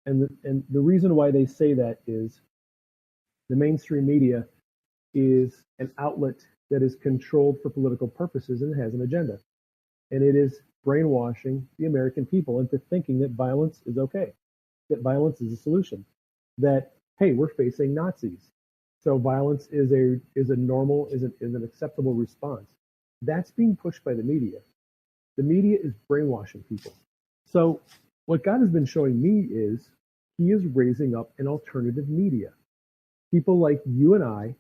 And the reason why they say that is the mainstream media is an outlet that is controlled for political purposes and has an agenda. And it is brainwashing the American people into thinking that violence is okay, that violence is a solution, that, hey, we're facing Nazis, so violence is an acceptable response. That's being pushed by the media. The media is brainwashing people. So what God has been showing me is he is raising up an alternative media. People like you and I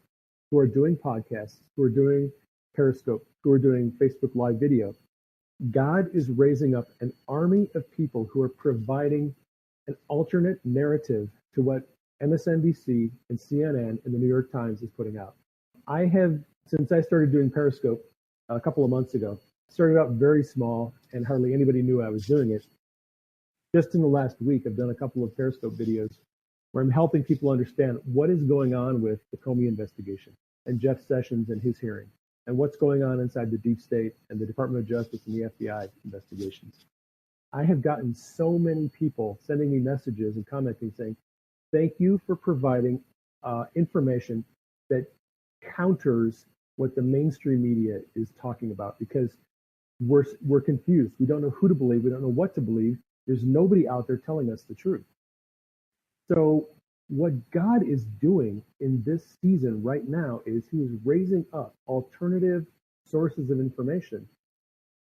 who are doing podcasts, who are doing Periscope, who are doing Facebook Live video. God is raising up an army of people who are providing an alternate narrative to what MSNBC and CNN and the New York Times is putting out. I have, since I started doing Periscope a couple of months ago, started out very small and hardly anybody knew I was doing it. Just in the last week, I've done a couple of Periscope videos where I'm helping people understand what is going on with the Comey investigation and Jeff Sessions and his hearing. and what's going on inside the deep state and the Department of Justice and the FBI investigations. I have gotten so many people sending me messages and commenting saying, thank you for providing information that counters what the mainstream media is talking about, because we're confused. We don't know who to believe. We don't know what to believe. There's nobody out there telling us the truth. So what God is doing in this season right now is he is raising up alternative sources of information,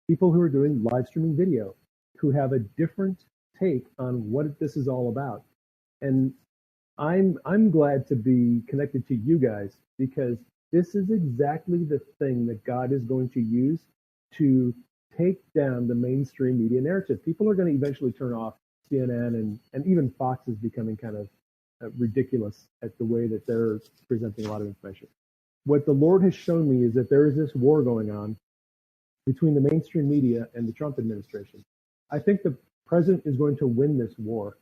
people who are doing live streaming video, who have a different take on what this is all about. And I'm glad to be connected to you guys, because this is exactly the thing that God is going to use to take down the mainstream media narrative. People are going to eventually turn off CNN, and even Fox is becoming kind of ridiculous at the way that they're presenting a lot of information. What the Lord has shown me is that there is this war going on between the mainstream media and the Trump administration. I think the president is going to win this war.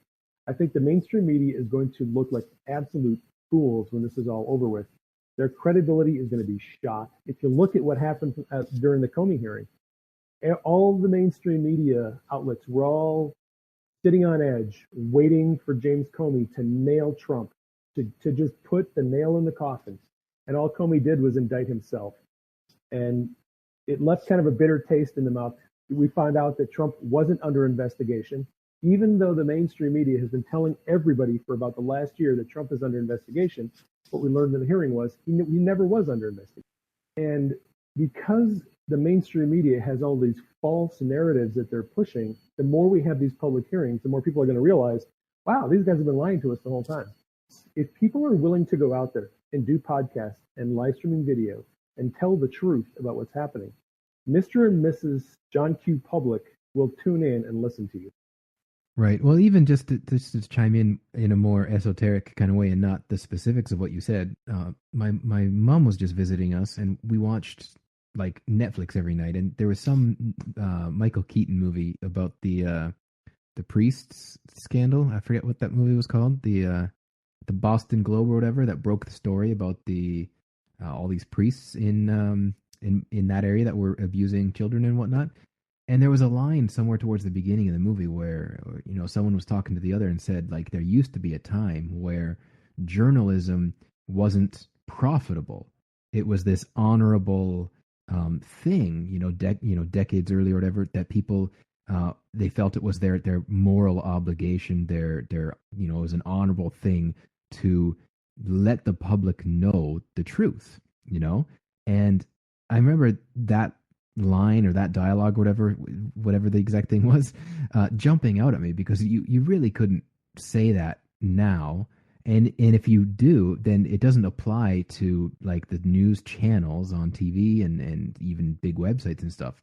I think the mainstream media is going to look like absolute fools when this is all over with. Their credibility is going to be shot. If you look at what happened during the Comey hearing, all the mainstream media outlets were all sitting on edge, waiting for James Comey to nail Trump, to just put the nail in the coffin. And all Comey did was indict himself. And it left kind of a bitter taste in the mouth. We found out that Trump wasn't under investigation, even though the mainstream media has been telling everybody for about the last year that Trump is under investigation. What we learned in the hearing was he never was under investigation. And because the mainstream media has all these false narratives that they're pushing, the more we have these public hearings, the more people are going to realize, wow, these guys have been lying to us the whole time. If people are willing to go out there and do podcasts and live streaming video and tell the truth about what's happening, Mr. and Mrs. John Q. Public will tune in and listen to you. Right. Well, even just to chime in a more esoteric kind of way and not the specifics of what you said, my mom was just visiting us, and we watched like Netflix every night, and there was some Michael Keaton movie about the priests scandal. I forget what that movie was called. The Boston Globe or whatever, that broke the story about the all these priests in that area that were abusing children and whatnot. And there was a line somewhere towards the beginning of the movie where, you know, someone was talking to the other and said, like, there used to be a time where journalism wasn't profitable. It was this honorable thing, decades earlier or whatever, that people they felt it was their moral obligation, their it was an honorable thing to let the public know the truth, And I remember that line or that dialogue, whatever the exact thing was, jumping out at me, because you really couldn't say that now. And if you do, then it doesn't apply to like the news channels on TV and even big websites and stuff,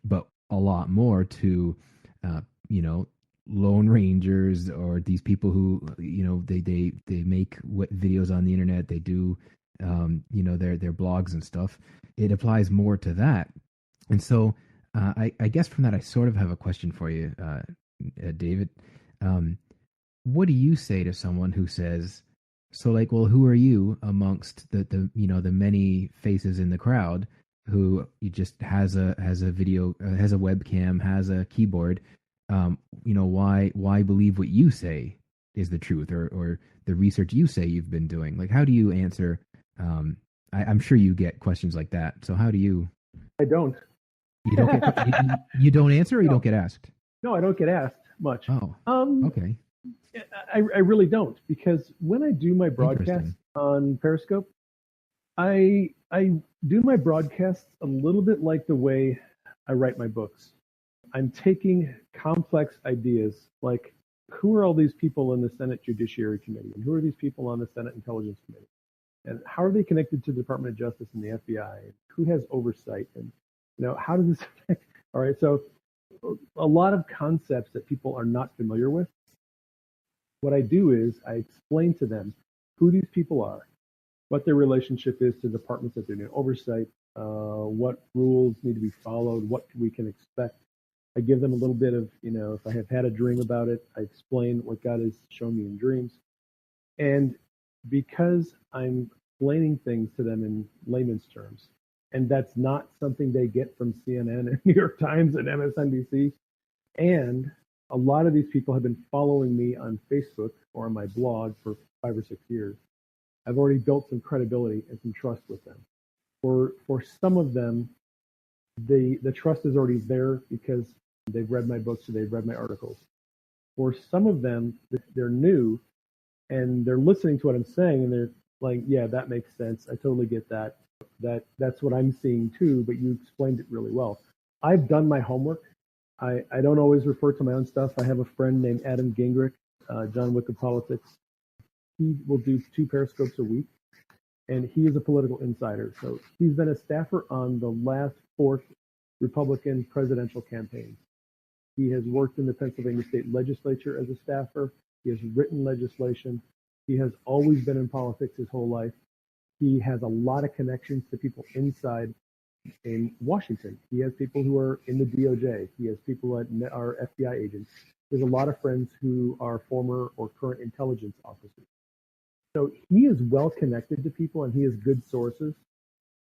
but a lot more to, Lone Rangers or these people who, they make videos on the internet. They do, their blogs and stuff. It applies more to that. And so I guess from that, I sort of have a question for you, David. What do you say to someone who says, so like, well, who are you amongst the many faces in the crowd who just has a video, has a webcam, has a keyboard? Why believe what you say is the truth, or the research you say you've been doing? Like, how do you answer? I'm sure you get questions like that. So how do you? I don't. You don't get, you don't answer, or you don't get asked? No, I don't get asked much. Oh, okay. I really don't, because when I do my broadcast on Periscope, I do my broadcasts a little bit like the way I write my books. I'm taking complex ideas like, who are all these people in the Senate Judiciary Committee, and who are these people on the Senate Intelligence Committee, and how are they connected to the Department of Justice and the FBI, and who has oversight, and how does this affect? All right, so a lot of concepts that people are not familiar with. What I do is I explain to them who these people are, what their relationship is to the departments that they're doing oversight, what rules need to be followed, what we can expect. I give them a little bit of, if I have had a dream about it, I explain what God has shown me in dreams. And because I'm explaining things to them in layman's terms, And that's not something they get from CNN and New York Times and MSNBC. And a lot of these people have been following me on Facebook or on my blog for 5 or 6 years. I've already built some credibility and some trust with them. For some of them, the trust is already there because they've read my books or they've read my articles. For some of them, they're new and they're listening to what I'm saying and they're like, yeah, that makes sense. I totally get that. That's what I'm seeing too, but you explained it really well. I've done my homework. I don't always refer to my own stuff. I have a friend named Adam Gingrich, John Wick of Politics. He will do 2 Periscopes a week, and he is a political insider. So he's been a staffer on the last 4 Republican presidential campaigns. He has worked in the Pennsylvania state legislature as a staffer. He has written legislation. He has always been in politics his whole life. He has a lot of connections to people inside in Washington. He has people who are in the DOJ. He has people that are FBI agents. There's a lot of friends who are former or current intelligence officers. So he is well connected to people and he has good sources.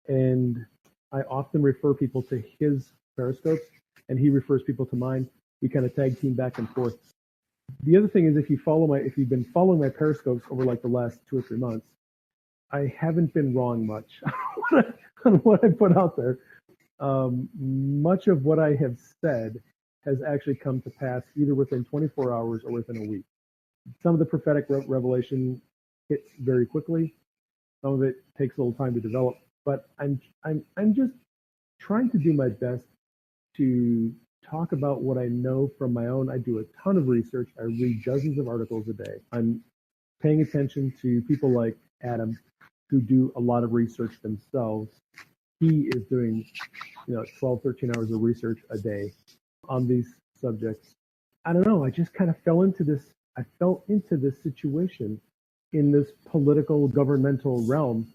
And I often refer people to his Periscopes and he refers people to mine. We kind of tag team back and forth. The other thing is if you've been following my Periscopes over like the last 2 or 3 months, I haven't been wrong much on what I put out there. Much of what I have said has actually come to pass either within 24 hours or within a week. Some of the prophetic revelation hits very quickly. Some of it takes a little time to develop. But I'm just trying to do my best to talk about what I know from my own. I do a ton of research. I read dozens of articles a day. I'm paying attention to people like Adam, who do a lot of research themselves. He is doing 12, 13 hours of research a day on these subjects. I don't know. I just kind of fell into this. I fell into this situation in this political governmental realm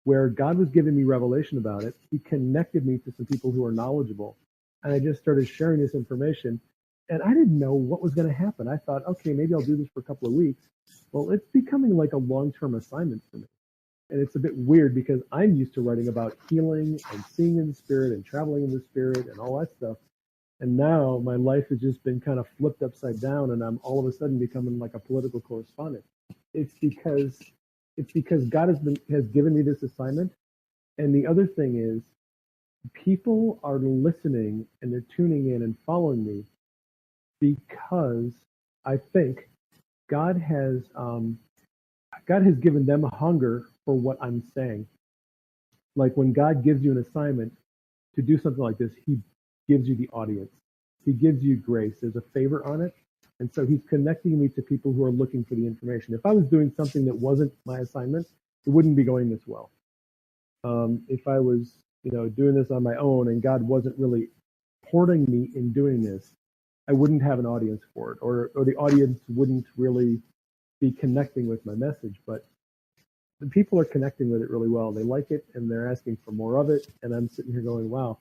where God was giving me revelation about it. He connected me to some people who are knowledgeable. And I just started sharing this information. And I didn't know what was going to happen. I thought, okay, maybe I'll do this for a couple of weeks. Well, it's becoming like a long-term assignment for me. And it's a bit weird because I'm used to writing about healing and seeing in the spirit and traveling in the spirit and all that stuff. And now my life has just been kind of flipped upside down and I'm all of a sudden becoming like a political correspondent. It's because God has given me this assignment. And the other thing is people are listening and they're tuning in and following me because I think God has given them a hunger for what I'm saying. Like when God gives you an assignment to do something like this, he gives you the audience. He gives you grace. There's a favor on it. And so he's connecting me to people who are looking for the information. If I was doing something that wasn't my assignment, it wouldn't be going this well. If I was, doing this on my own and God wasn't really supporting me in doing this, I wouldn't have an audience for it, or the audience wouldn't really be connecting with my message. But the people are connecting with it really well. They like it and they're asking for more of it. And I'm sitting here going, wow,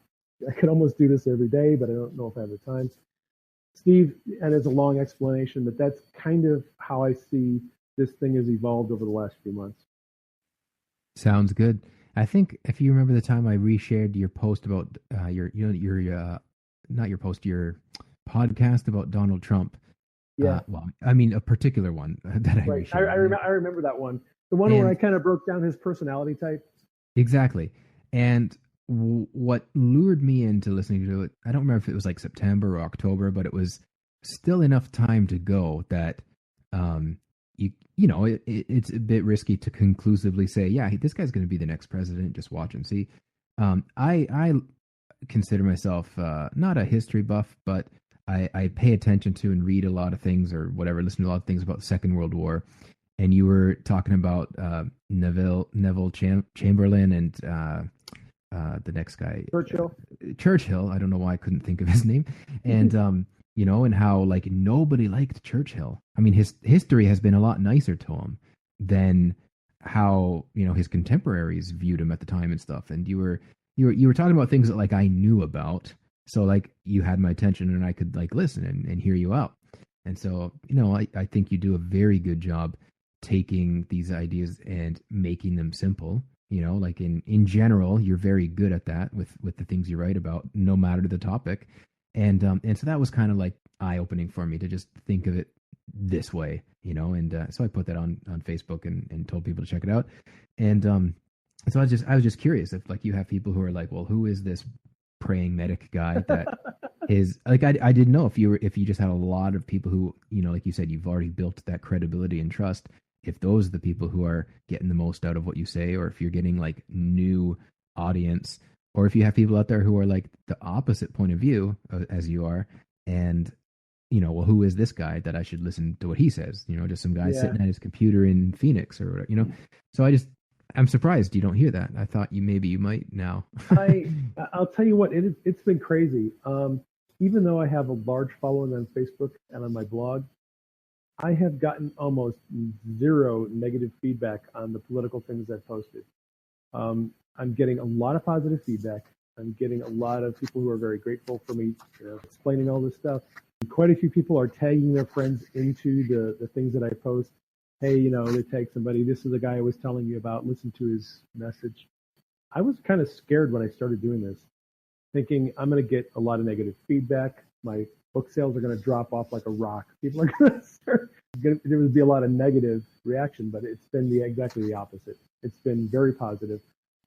I could almost do this every day, but I don't know if I have the time. Steve, and it's a long explanation, but that's kind of how I see this thing has evolved over the last few months. Sounds good. I think if you remember the time I reshared your post about your podcast about Donald Trump. Yeah. A particular one that I right. reshared. I remember that one. The one where I kind of broke down his personality type. Exactly. And what lured me into listening to it, I don't remember if it was like September or October, but it was still enough time to go that it's a bit risky to conclusively say, yeah, this guy's going to be the next president. Just watch and see. I consider myself not a history buff, but I pay attention to and read a lot of things or whatever, listen to a lot of things about the Second World War. And you were talking about Neville Chamberlain and the next guy, Churchill. I don't know why I couldn't think of his name. And and how like nobody liked Churchill. I mean, his history has been a lot nicer to him than how his contemporaries viewed him at the time and stuff. And you were talking about things that like I knew about. So like you had my attention and I could like listen and hear you out. And so I think you do a very good job taking these ideas and making them simple Like in general, you're very good at that with the things you write about, no matter the topic. And so that was kind of like eye opening for me to just think of it this way, and so I put that on Facebook and told people to check it out. And so I was just curious if like you have people who are like, well, who is this praying medic guy that is like, I didn't know if you just had a lot of people who, like you said, you've already built that credibility and trust, if those are the people who are getting the most out of what you say, or if you're getting like new audience, or if you have people out there who are like the opposite point of view as you are, and well, who is this guy that I should listen to what he says? Just some guy sitting at his computer in Phoenix or whatever. So I'm surprised you don't hear that. I thought you might now. I'll tell you what, it's been crazy. Even though I have a large following on Facebook and on my blog, I have gotten almost zero negative feedback on the political things I've posted. I'm getting a lot of positive feedback. I'm getting a lot of people who are very grateful for me explaining all this stuff. Quite a few people are tagging their friends into the things that I post. Hey, they tag somebody. This is the guy I was telling you about. Listen to his message. I was kind of scared when I started doing this, thinking I'm going to get a lot of negative feedback. My book sales are going to drop off like a rock. People are going to start. There would be a lot of negative reaction, but it's been exactly the opposite. It's been very positive.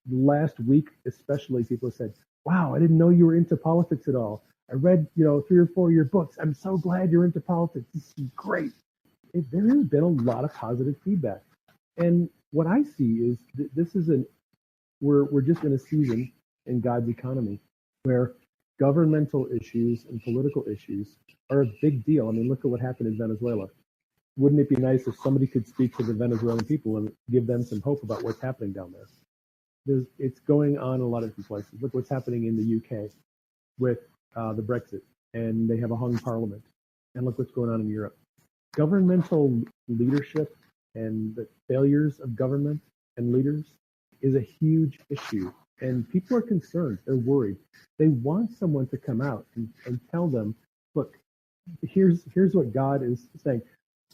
Last week, especially, people said, "Wow, I didn't know you were into politics at all. I read, 3 or 4 of your books. I'm so glad you're into politics. This is great." There has been a lot of positive feedback, and what I see is this is we're just in a season in God's economy where governmental issues and political issues are a big deal. I mean, look at what happened in Venezuela. Wouldn't it be nice if somebody could speak to the Venezuelan people and give them some hope about what's happening down there? It's going on in a lot of different places. Look what's happening in the UK with the Brexit, and they have a hung parliament. And look what's going on in Europe. Governmental leadership and the failures of government and leaders is a huge issue. And people are concerned. They're worried. They want someone to come out and tell them, look, here's what God is saying.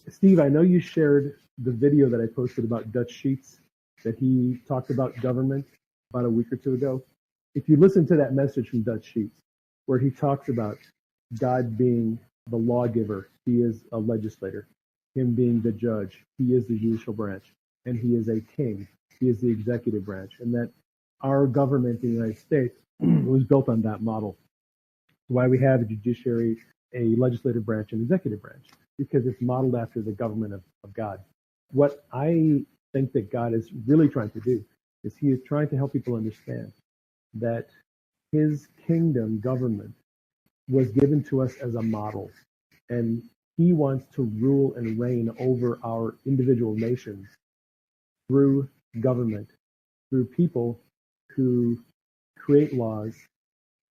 Steve, I know you shared the video that I posted about Dutch Sheets, that he talked about government about a week or two ago. If you listen to that message from Dutch Sheets, where he talks about God being the lawgiver, he is a legislator, him being the judge, he is the judicial branch, and he is a king, he is the executive branch, and that our government in the United States was built on that model. That's why we have a judiciary, a legislative branch, and executive branch, because it's modeled after the government of God. What I think that God is really trying to do is he is trying to help people understand that his kingdom government was given to us as a model, and he wants to rule and reign over our individual nations through government, through people who create laws,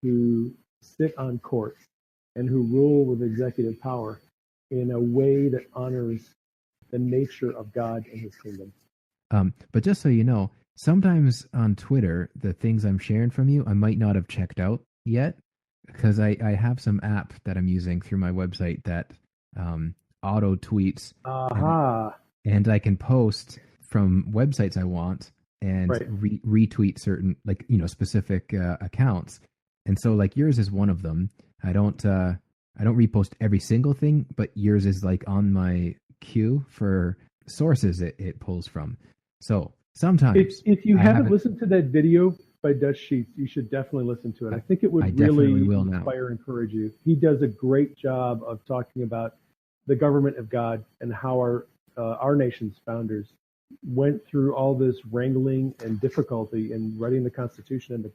who sit on courts, and who rule with executive power in a way that honors the nature of God and his kingdom. But just so you know, sometimes on Twitter, the things I'm sharing from you, I might not have checked out yet, because I have some app that I'm using through my website that auto tweets, and I can post from websites I want and retweet certain, like, specific accounts. And so like yours is one of them. I don't repost every single thing, but yours is like on my queue for sources it pulls from. So sometimes if you haven't listened to that video by Dutch Sheets, you should definitely listen to it. I think it would really inspire and encourage you. He does a great job of talking about the government of God and how our nation's founders went through all this wrangling and difficulty in writing the Constitution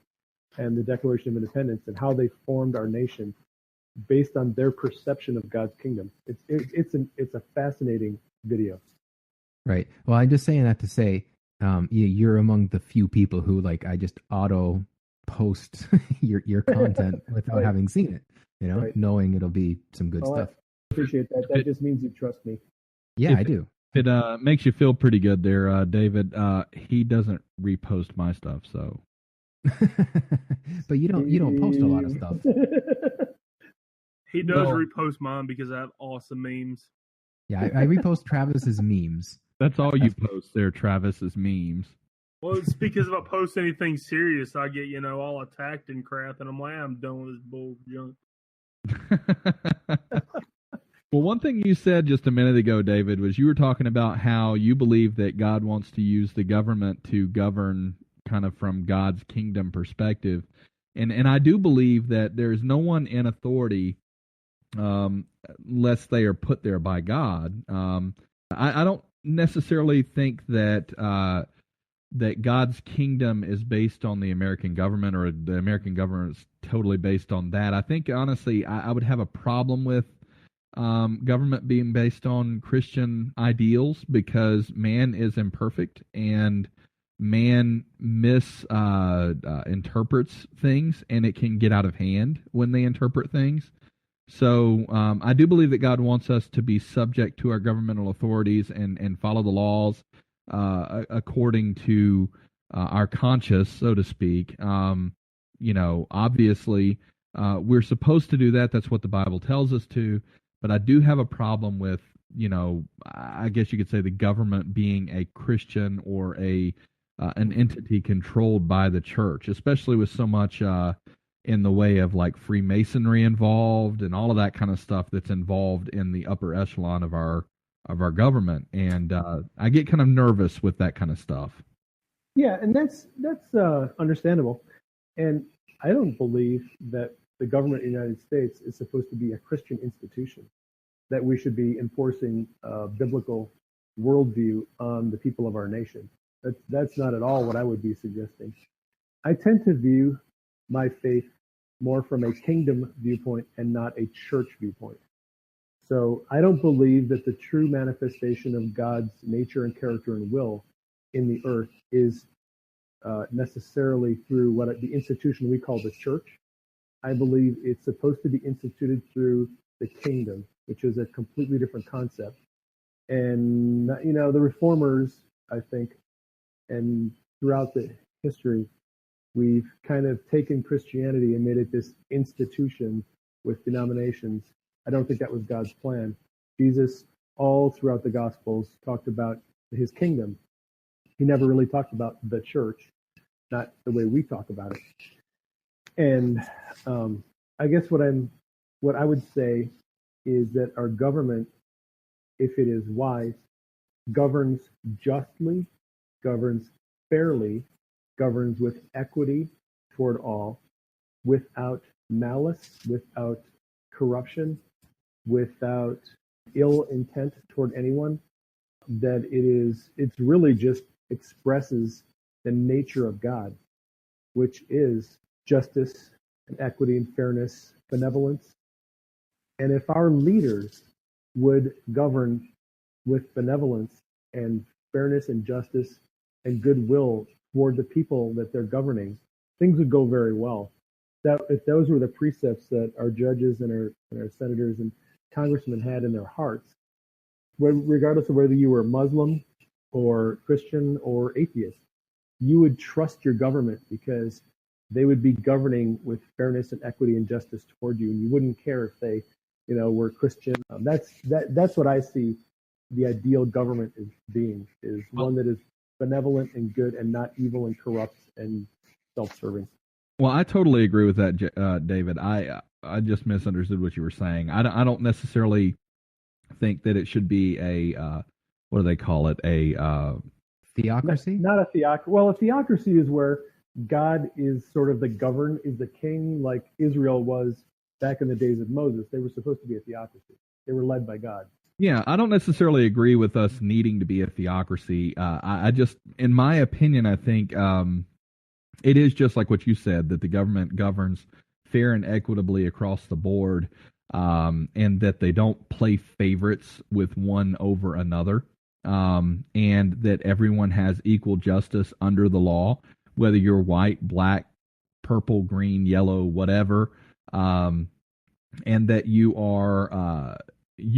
and the Declaration of Independence, and how they formed our nation based on their perception of God's kingdom. It's a fascinating video. Right. Well, I'm just saying that to say, you're among the few people who, like, I just auto post your content without having seen it, knowing it'll be some good stuff. I appreciate that. That just means you trust me. Yeah, I do. It makes you feel pretty good there, David. He doesn't repost my stuff, so. But you don't post a lot of stuff. He does repost mine because I have awesome memes. Yeah, I repost Travis's memes. That's all you post there, Travis, is memes. Well, it's because if I post anything serious, I get, all attacked and crap, and I'm like, I'm done with this bull junk. Well, one thing you said just a minute ago, David, was you were talking about how you believe that God wants to use the government to govern kind of from God's kingdom perspective. And I do believe that there is no one in authority unless they are put there by God. I don't necessarily think that that God's kingdom is based on the American government, or the American government is totally based on that. I think, honestly, I would have a problem with government being based on Christian ideals, because man is imperfect and man misinterprets things, and it can get out of hand when they interpret things. So I do believe that God wants us to be subject to our governmental authorities and follow the laws according to our conscience, so to speak. Obviously, we're supposed to do that. That's what the Bible tells us to. But I do have a problem with, I guess you could say, the government being a Christian or an entity controlled by the church, especially with so much in the way of like Freemasonry involved and all of that kind of stuff that's involved in the upper echelon of our government. And I get kind of nervous with that kind of stuff. Yeah, and that's understandable. And I don't believe that the government of the United States is supposed to be a Christian institution, that we should be enforcing a biblical worldview on the people of our nation. That's not at all what I would be suggesting. I tend to view my faith more from a kingdom viewpoint and not a church viewpoint. So I don't believe that the true manifestation of God's nature and character and will in the earth is necessarily through the institution we call the church. I believe it's supposed to be instituted through the kingdom, which is a completely different concept. And, the reformers, I think, and throughout the history, we've kind of taken Christianity and made it this institution with denominations. I don't think that was God's plan. Jesus, all throughout the Gospels, talked about his kingdom. He never really talked about the church, not the way we talk about it. And I guess what I would say is that our government, if it is wise, governs justly, governs fairly, governs with equity toward all, without malice, without corruption, without ill intent toward anyone. That it's really just expresses the nature of God, which is justice and equity and fairness, benevolence. And if our leaders would govern with benevolence and fairness and justice and goodwill toward the people that they're governing, things would go very well. That if those were the precepts that our judges and our senators and congressmen had in their hearts, regardless of whether you were Muslim or Christian or atheist, you would trust your government because they would be governing with fairness and equity and justice toward you, and you wouldn't care if they, were Christian. That's what I see the ideal government is being, is one that is benevolent and good and not evil and corrupt and self-serving. Well, I totally agree with that, David. I just misunderstood what you were saying. I don't necessarily think that it should be a what do they call it? A theocracy? Not a theocracy. Well, a theocracy is where God is sort of is the king, like Israel was back in the days of Moses. They were supposed to be a theocracy. They were led by God. Yeah, I don't necessarily agree with us needing to be a theocracy. I just, in my opinion, I think it is just like what you said, that the government governs fair and equitably across the board, and that they don't play favorites with one over another, and that everyone has equal justice under the law, whether you're white, black, purple, green, yellow, whatever, and that you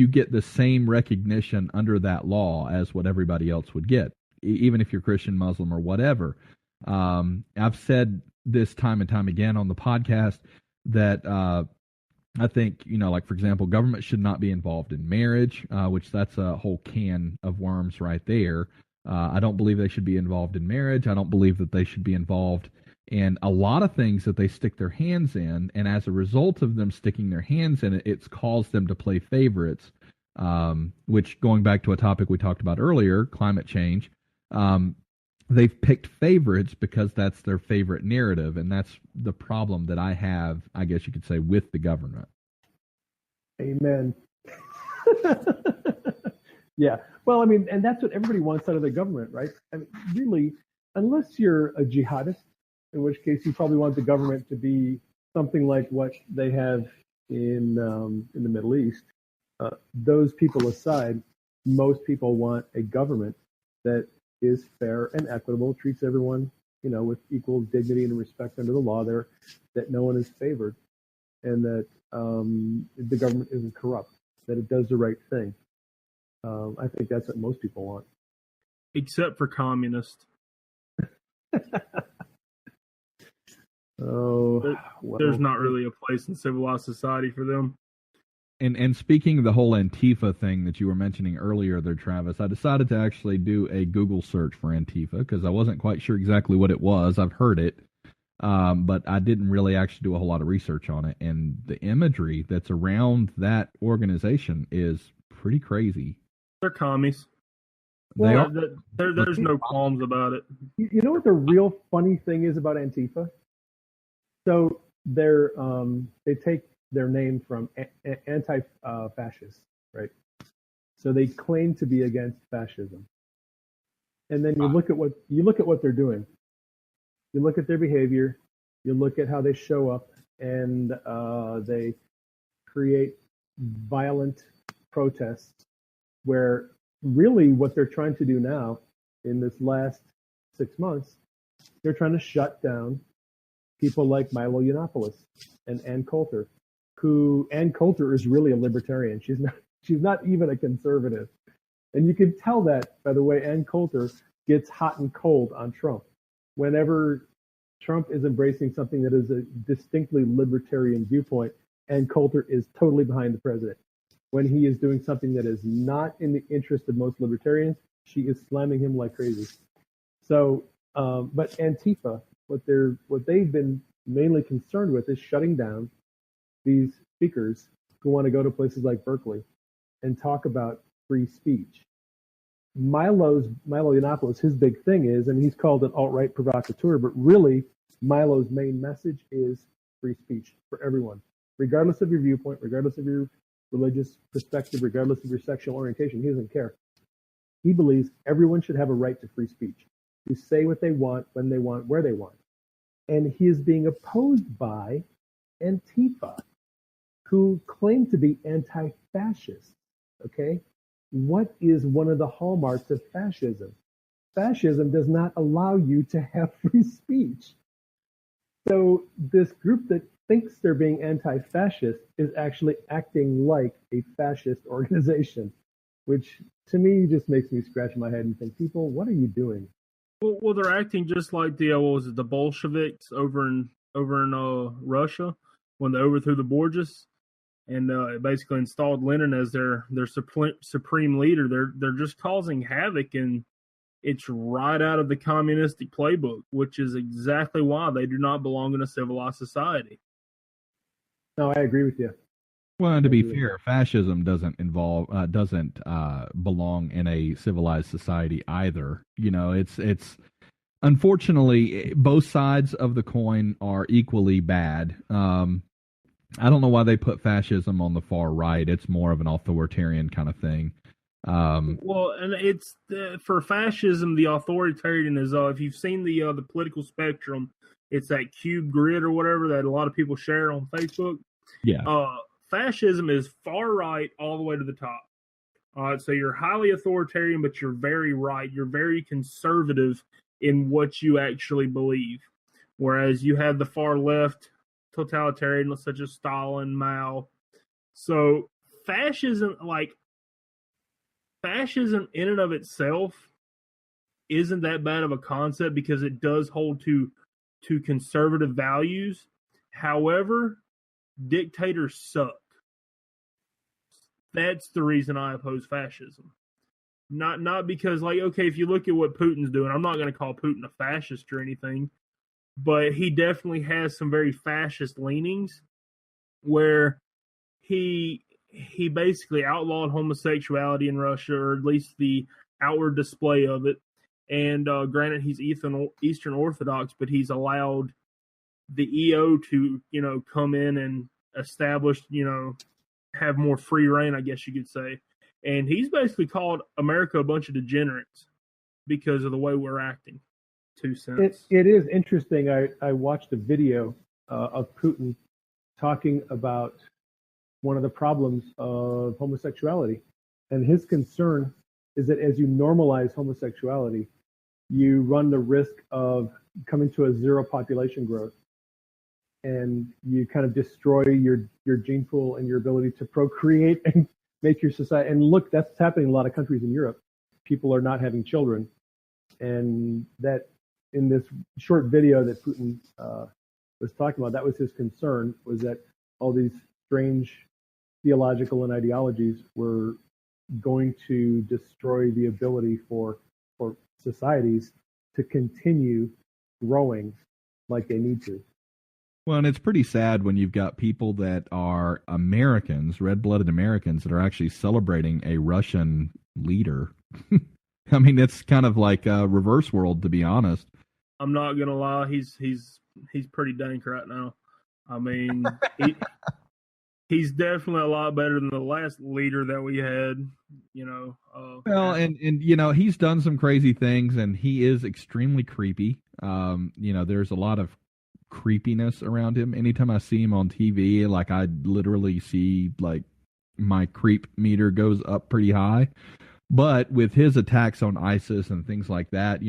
get the same recognition under that law as what everybody else would get, even if you're Christian, Muslim, or whatever. I've said this time and time again on the podcast that I think, like, for example, government should not be involved in marriage, which that's a whole can of worms right there. I don't believe they should be involved in marriage. I don't believe that they should be involved in a lot of things that they stick their hands in. And as a result of them sticking their hands in it, it's caused them to play favorites, which, going back to a topic we talked about earlier, climate change, they've picked favorites because that's their favorite narrative. And that's the problem that I have, I guess you could say, with the government. Amen. Yeah. Well, I mean, and that's what everybody wants out of the government, right? I mean, really, unless you're a jihadist, in which case you probably want the government to be something like what they have in the Middle East. Those people aside, most people want a government that is fair and equitable, treats everyone, with equal dignity and respect under the law there, that no one is favored, and that the government isn't corrupt, that it does the right thing. I think that's what most people want. Except for communists. Well, There's not really a place in civilized society for them. And speaking of the whole Antifa thing that you were mentioning earlier there, Travis, I decided to actually do a Google search for Antifa because I wasn't quite sure exactly what it was. I've heard it, but I didn't really actually do a whole lot of research on it. And the imagery that's around that organization is pretty crazy. They're commies. They are. There's no qualms about it. You know what the real funny thing is about Antifa? So they take their name from anti-fascist, right? So they claim to be against fascism, and then you look at what they're doing. You look at their behavior. You look at how they show up, and they create violent protests. Where really what they're trying to do now, in this last 6 months, they're trying to shut down people like Milo Yiannopoulos and Ann Coulter. Ann Coulter is really a libertarian. She's not even a conservative. And you can tell that by the way Ann Coulter gets hot and cold on Trump. Whenever Trump is embracing something that is a distinctly libertarian viewpoint, Ann Coulter is totally behind the president. When he is doing something that is not in the interest of most libertarians, she is slamming him like crazy. So, but Antifa, what they've been mainly concerned with is shutting down these speakers who want to go to places like Berkeley and talk about free speech. Milo Yiannopoulos, his big thing is, and he's called an alt-right provocateur, but really Milo's main message is free speech for everyone, regardless of your viewpoint, regardless of your religious perspective, regardless of your sexual orientation. He doesn't care. He believes everyone should have a right to free speech, to say what they want, when they want, where they want. And he is being opposed by Antifa, who claim to be anti-fascist. Okay? What is one of the hallmarks of fascism? Fascism does not allow you to have free speech. So this group that thinks they're being anti-fascist is actually acting like a fascist organization, which to me just makes me scratch my head and think, people, what are you doing? Well, they're acting just like the Bolsheviks over in Russia when they overthrew the Borgias and basically installed Lenin as their supreme leader. They're just causing havoc, and it's right out of the communistic playbook, which is exactly why they do not belong in a civilized society. No, I agree with you. Well, and to be fair, fascism doesn't belong in a civilized society either. It's unfortunately both sides of the coin are equally bad. I don't know why they put fascism on the far right. It's more of an authoritarian kind of thing. Well, and it's for fascism, the authoritarian is if you've seen the political spectrum, it's that cube grid or whatever that a lot of people share on Facebook. Yeah. Fascism is far right all the way to the top. So you're highly authoritarian, but you're very right. You're very conservative in what you actually believe. Whereas you have the far left totalitarian, such as Stalin, Mao. So fascism in and of itself isn't that bad of a concept because it does hold to conservative values. However, dictators suck. That's the reason I oppose fascism. Not because, like, okay, if you look at what Putin's doing, I'm not going to call Putin a fascist or anything, but he definitely has some very fascist leanings where he basically outlawed homosexuality in Russia, or at least the outward display of it. And granted, he's Eastern Orthodox, but he's allowed the EO to, come in and establish, have more free reign, I guess you could say. And he's basically called America a bunch of degenerates because of the way we're acting. 2 cents. It is interesting. I watched a video of Putin talking about one of the problems of homosexuality. And his concern is that as you normalize homosexuality, you run the risk of coming to a zero population growth. And you kind of destroy your gene pool and your ability to procreate and make your society. And look, that's happening in a lot of countries in Europe. People are not having children. And that in this short video that Putin was talking about, that was his concern, was that all these strange theological and ideologies were going to destroy the ability for societies to continue growing like they need to. Well, and it's pretty sad when you've got people that are Americans, red-blooded Americans, that are actually celebrating a Russian leader. I mean, it's kind of like a reverse world, to be honest. I'm not gonna lie, he's pretty dank right now. I mean, he's definitely a lot better than the last leader that we had. Well, and he's done some crazy things, and he is extremely creepy. There's a lot of creepiness around him. Anytime I see him on TV, like, I literally see, like, my creep meter goes up pretty high. But with his attacks on ISIS and things like that,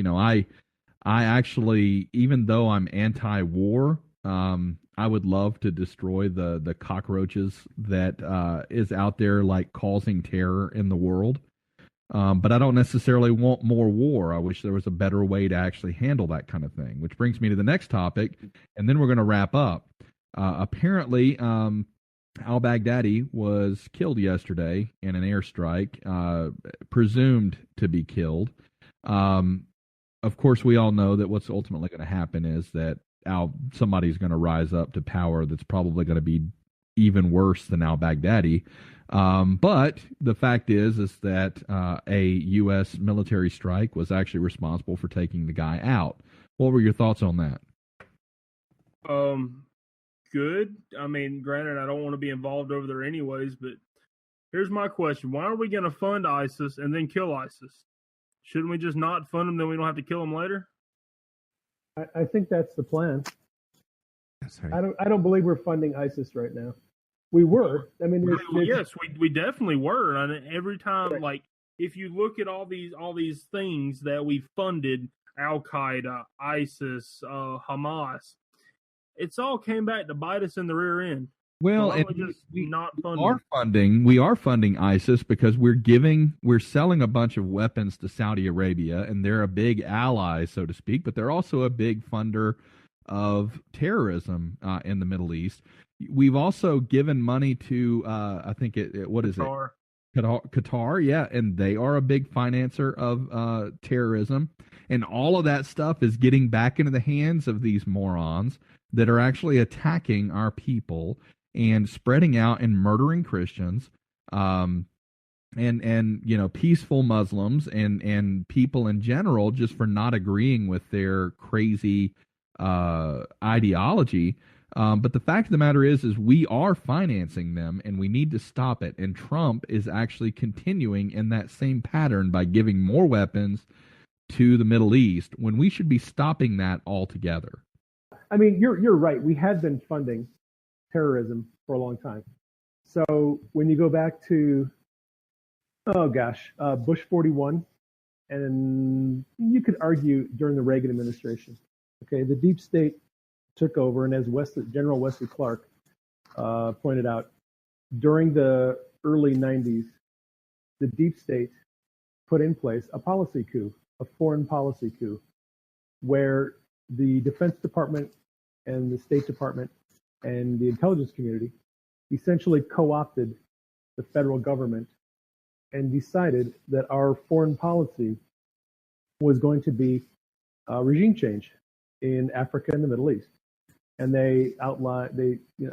I actually, even though I'm anti-war, I would love to destroy the cockroaches that is out there, like, causing terror in the world. But I don't necessarily want more war. I wish there was a better way to actually handle that kind of thing, which brings me to the next topic, and then we're going to wrap up. Apparently, al-Baghdadi was killed yesterday in an airstrike, presumed to be killed. Of course, we all know that what's ultimately going to happen is that somebody's going to rise up to power that's probably going to be even worse than al-Baghdadi. But the fact is that a U.S. military strike was actually responsible for taking the guy out. What were your thoughts on that? Good. I mean, granted, I don't want to be involved over there anyways, but here's my question. Why are we going to fund ISIS and then kill ISIS? Shouldn't we just not fund them, then we don't have to kill them later? I think that's the plan. Sorry. I don't believe we're funding ISIS right now. We were. I mean, yes, we definitely were. And every time, right. Like, if you look at all these things that we funded, Al Qaeda, ISIS, Hamas, it's all came back to bite us in the rear end. Well, so and we are funding ISIS because we're selling a bunch of weapons to Saudi Arabia, and they're a big ally, so to speak, but they're also a big funder of terrorism in the Middle East. We've also given money to I think Qatar. Qatar, yeah, and they are a big financer of terrorism, and all of that stuff is getting back into the hands of these morons that are actually attacking our people and spreading out and murdering Christians, and peaceful Muslims and people in general, just for not agreeing with their crazy ideology. But the fact of the matter is we are financing them, and we need to stop it. And Trump is actually continuing in that same pattern by giving more weapons to the Middle East when we should be stopping that altogether. I mean, you're right. We had been funding terrorism for a long time. So when you go back to, Bush 41, and you could argue during the Reagan administration, okay, the deep state took over, and as General Wesley Clark pointed out, during the early 90s, the deep state put in place a policy coup, a foreign policy coup, where the Defense Department and the State Department and the intelligence community essentially co-opted the federal government and decided that our foreign policy was going to be regime change in Africa and the Middle East. And they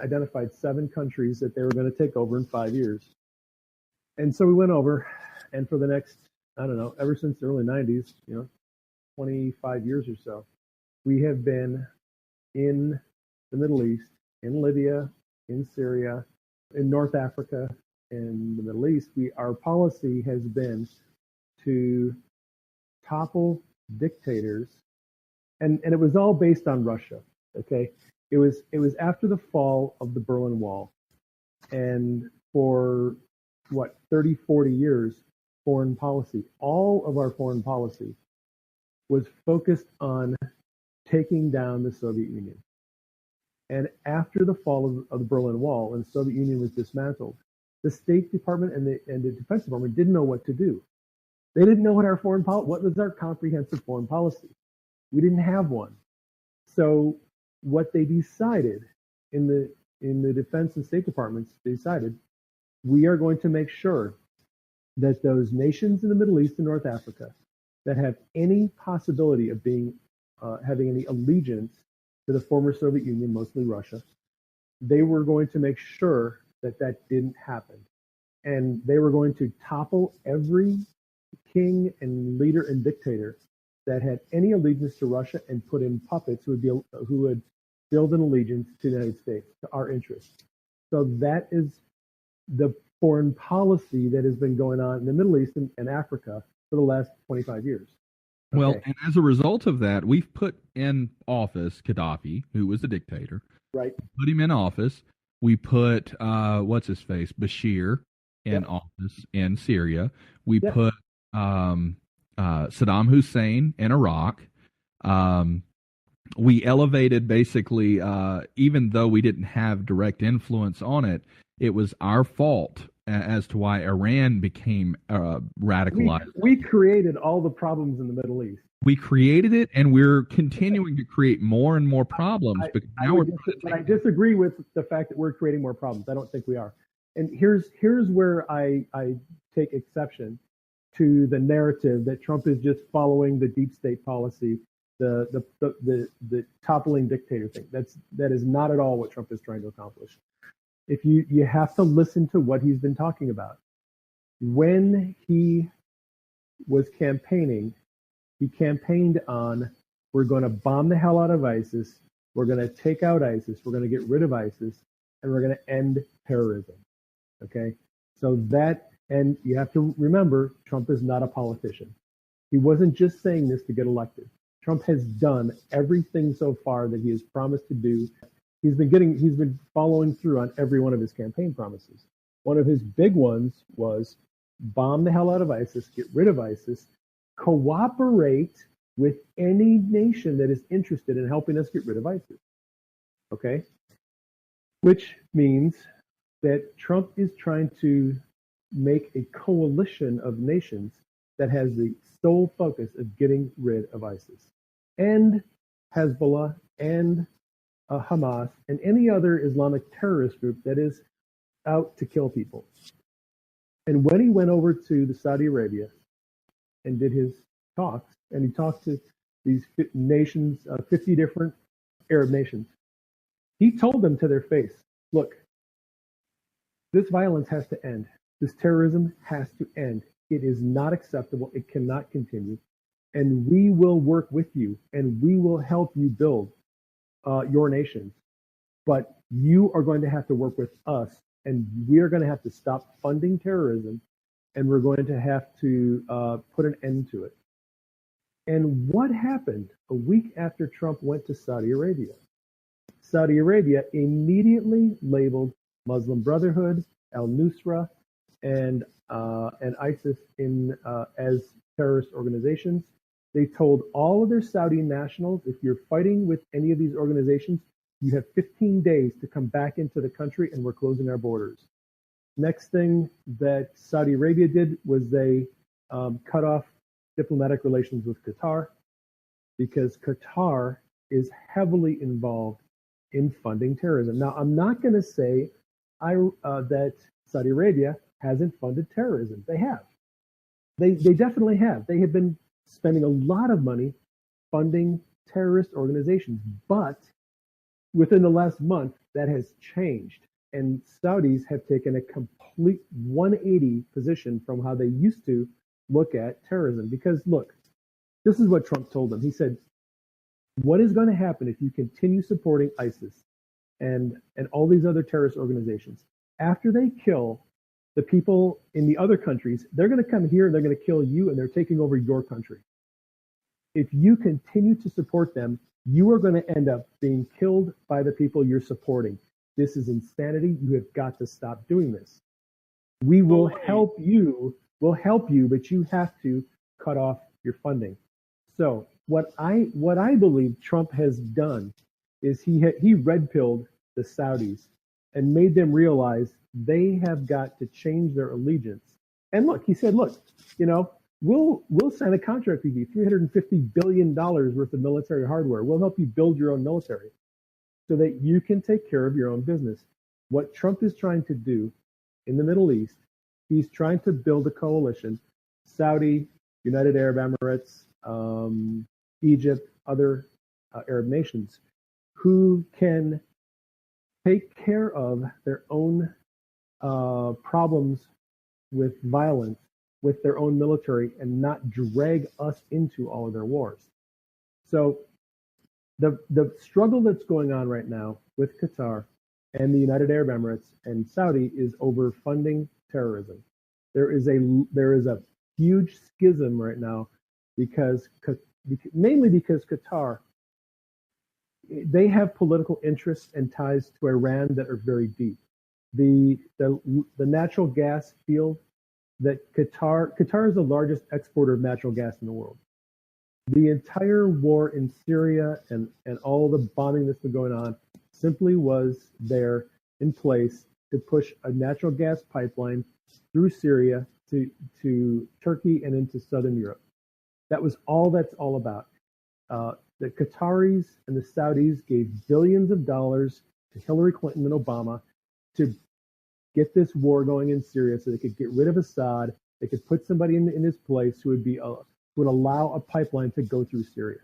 identified 7 countries that they were going to take over in 5 years. And so we went over, and for the next, I don't know, ever since the early 90s, 25 years or so, we have been in the Middle East, in Libya, in Syria, in North Africa, in the Middle East. Our policy has been to topple dictators, and it was all based on Russia. Okay, it was after the fall of the Berlin Wall, and for 30, 40 years, foreign policy, all of our foreign policy was focused on taking down the Soviet Union. And after the fall of the Berlin Wall and the Soviet Union was dismantled, the State Department and the Defense Department didn't know what to do. They didn't know what was our comprehensive foreign policy. We didn't have one. So what they decided in the Defense and State Departments, they decided we are going to make sure that those nations in the Middle East and North Africa that have any possibility of having any allegiance to the former Soviet Union, mostly Russia, they were going to make sure that didn't happen. And they were going to topple every king and leader and dictator that had any allegiance to Russia and put in puppets who would build an allegiance to the United States, to our interests. So that is the foreign policy that has been going on in the Middle East and Africa for the last 25 years. Okay. Well, and as a result of that, we've put in office Gaddafi, who was a dictator. Right. Put him in office. We put, Bashir in office in Syria. We put Saddam Hussein in Iraq. We elevated basically, even though we didn't have direct influence on it, it was our fault as to why Iran became radicalized. We created all the problems in the Middle East. We created it, and we're continuing to create more and more problems. I disagree with the fact that we're creating more problems. I don't think we are. And here's where I take exception to the narrative that Trump is just following the deep state policy, the toppling dictator thing. That is not at all what Trump is trying to accomplish. If you have to listen to what he's been talking about. When he was campaigning, he campaigned on, we're going to bomb the hell out of ISIS, we're going to take out ISIS, we're going to get rid of ISIS, and we're going to end terrorism. Okay? So and you have to remember, Trump is not a politician. He wasn't just saying this to get elected. Trump has done everything so far that he has promised to do. He's been following through on every one of his campaign promises. One of his big ones was bomb the hell out of ISIS, get rid of ISIS, cooperate with any nation that is interested in helping us get rid of ISIS. Okay? Which means that Trump is trying to make a coalition of nations that has the sole focus of getting rid of ISIS. And Hezbollah and Hamas and any other Islamic terrorist group that is out to kill people. And when he went over to Saudi Arabia and did his talks, and he talked to these nations, 50 different Arab nations, he told them to their face, look, this violence has to end. This terrorism has to end. It is not acceptable. It cannot continue. And we will work with you, and we will help you build your nations. But you are going to have to work with us, and we are going to have to stop funding terrorism, and we're going to have to put an end to it. And what happened a week after Trump went to Saudi Arabia? Saudi Arabia immediately labeled Muslim Brotherhood, al-Nusra, and ISIS as terrorist organizations. They told all of their Saudi nationals, if you're fighting with any of these organizations, you have 15 days to come back into the country, and we're closing our borders. Next thing that Saudi Arabia did was they cut off diplomatic relations with Qatar, because Qatar is heavily involved in funding terrorism. Now, I'm not going to say that Saudi Arabia hasn't funded terrorism. They have. They definitely have. They have been spending a lot of money funding terrorist organizations, but within the last month, that has changed. And Saudis have taken a complete 180 position from how they used to look at terrorism. Because look, this is what Trump told them. He said, what is going to happen if you continue supporting ISIS and all these other terrorist organizations? After they kill the people in the other countries, they're going to come here and they're going to kill you, and they're taking over your country. If you continue to support them, you are going to end up being killed by the people you're supporting. This is insanity. You have got to stop doing this. We will help you. We'll help you, but you have to cut off your funding. So what I believe Trump has done is he red-pilled the Saudis and made them realize they have got to change their allegiance. And look, he said, look, we'll sign a contract with you, $350 billion worth of military hardware. We'll help you build your own military so that you can take care of your own business. What Trump is trying to do in the Middle East, he's trying to build a coalition, Saudi, United Arab Emirates, Egypt, other Arab nations, who can take care of their own problems with violence, with their own military, and not drag us into all of their wars. So the struggle that's going on right now with Qatar and the United Arab Emirates and Saudi is over funding terrorism. There is a huge schism right now mainly because Qatar, they have political interests and ties to Iran that are very deep. The natural gas field that Qatar is the largest exporter of natural gas in the world. The entire war in Syria and all the bombing that's been going on simply was there in place to push a natural gas pipeline through Syria to Turkey and into southern Europe. That was all that's all about. The Qataris and the Saudis gave billions of dollars to Hillary Clinton and Obama to get this war going in Syria so they could get rid of Assad. They could put somebody in his place who would allow a pipeline to go through Syria.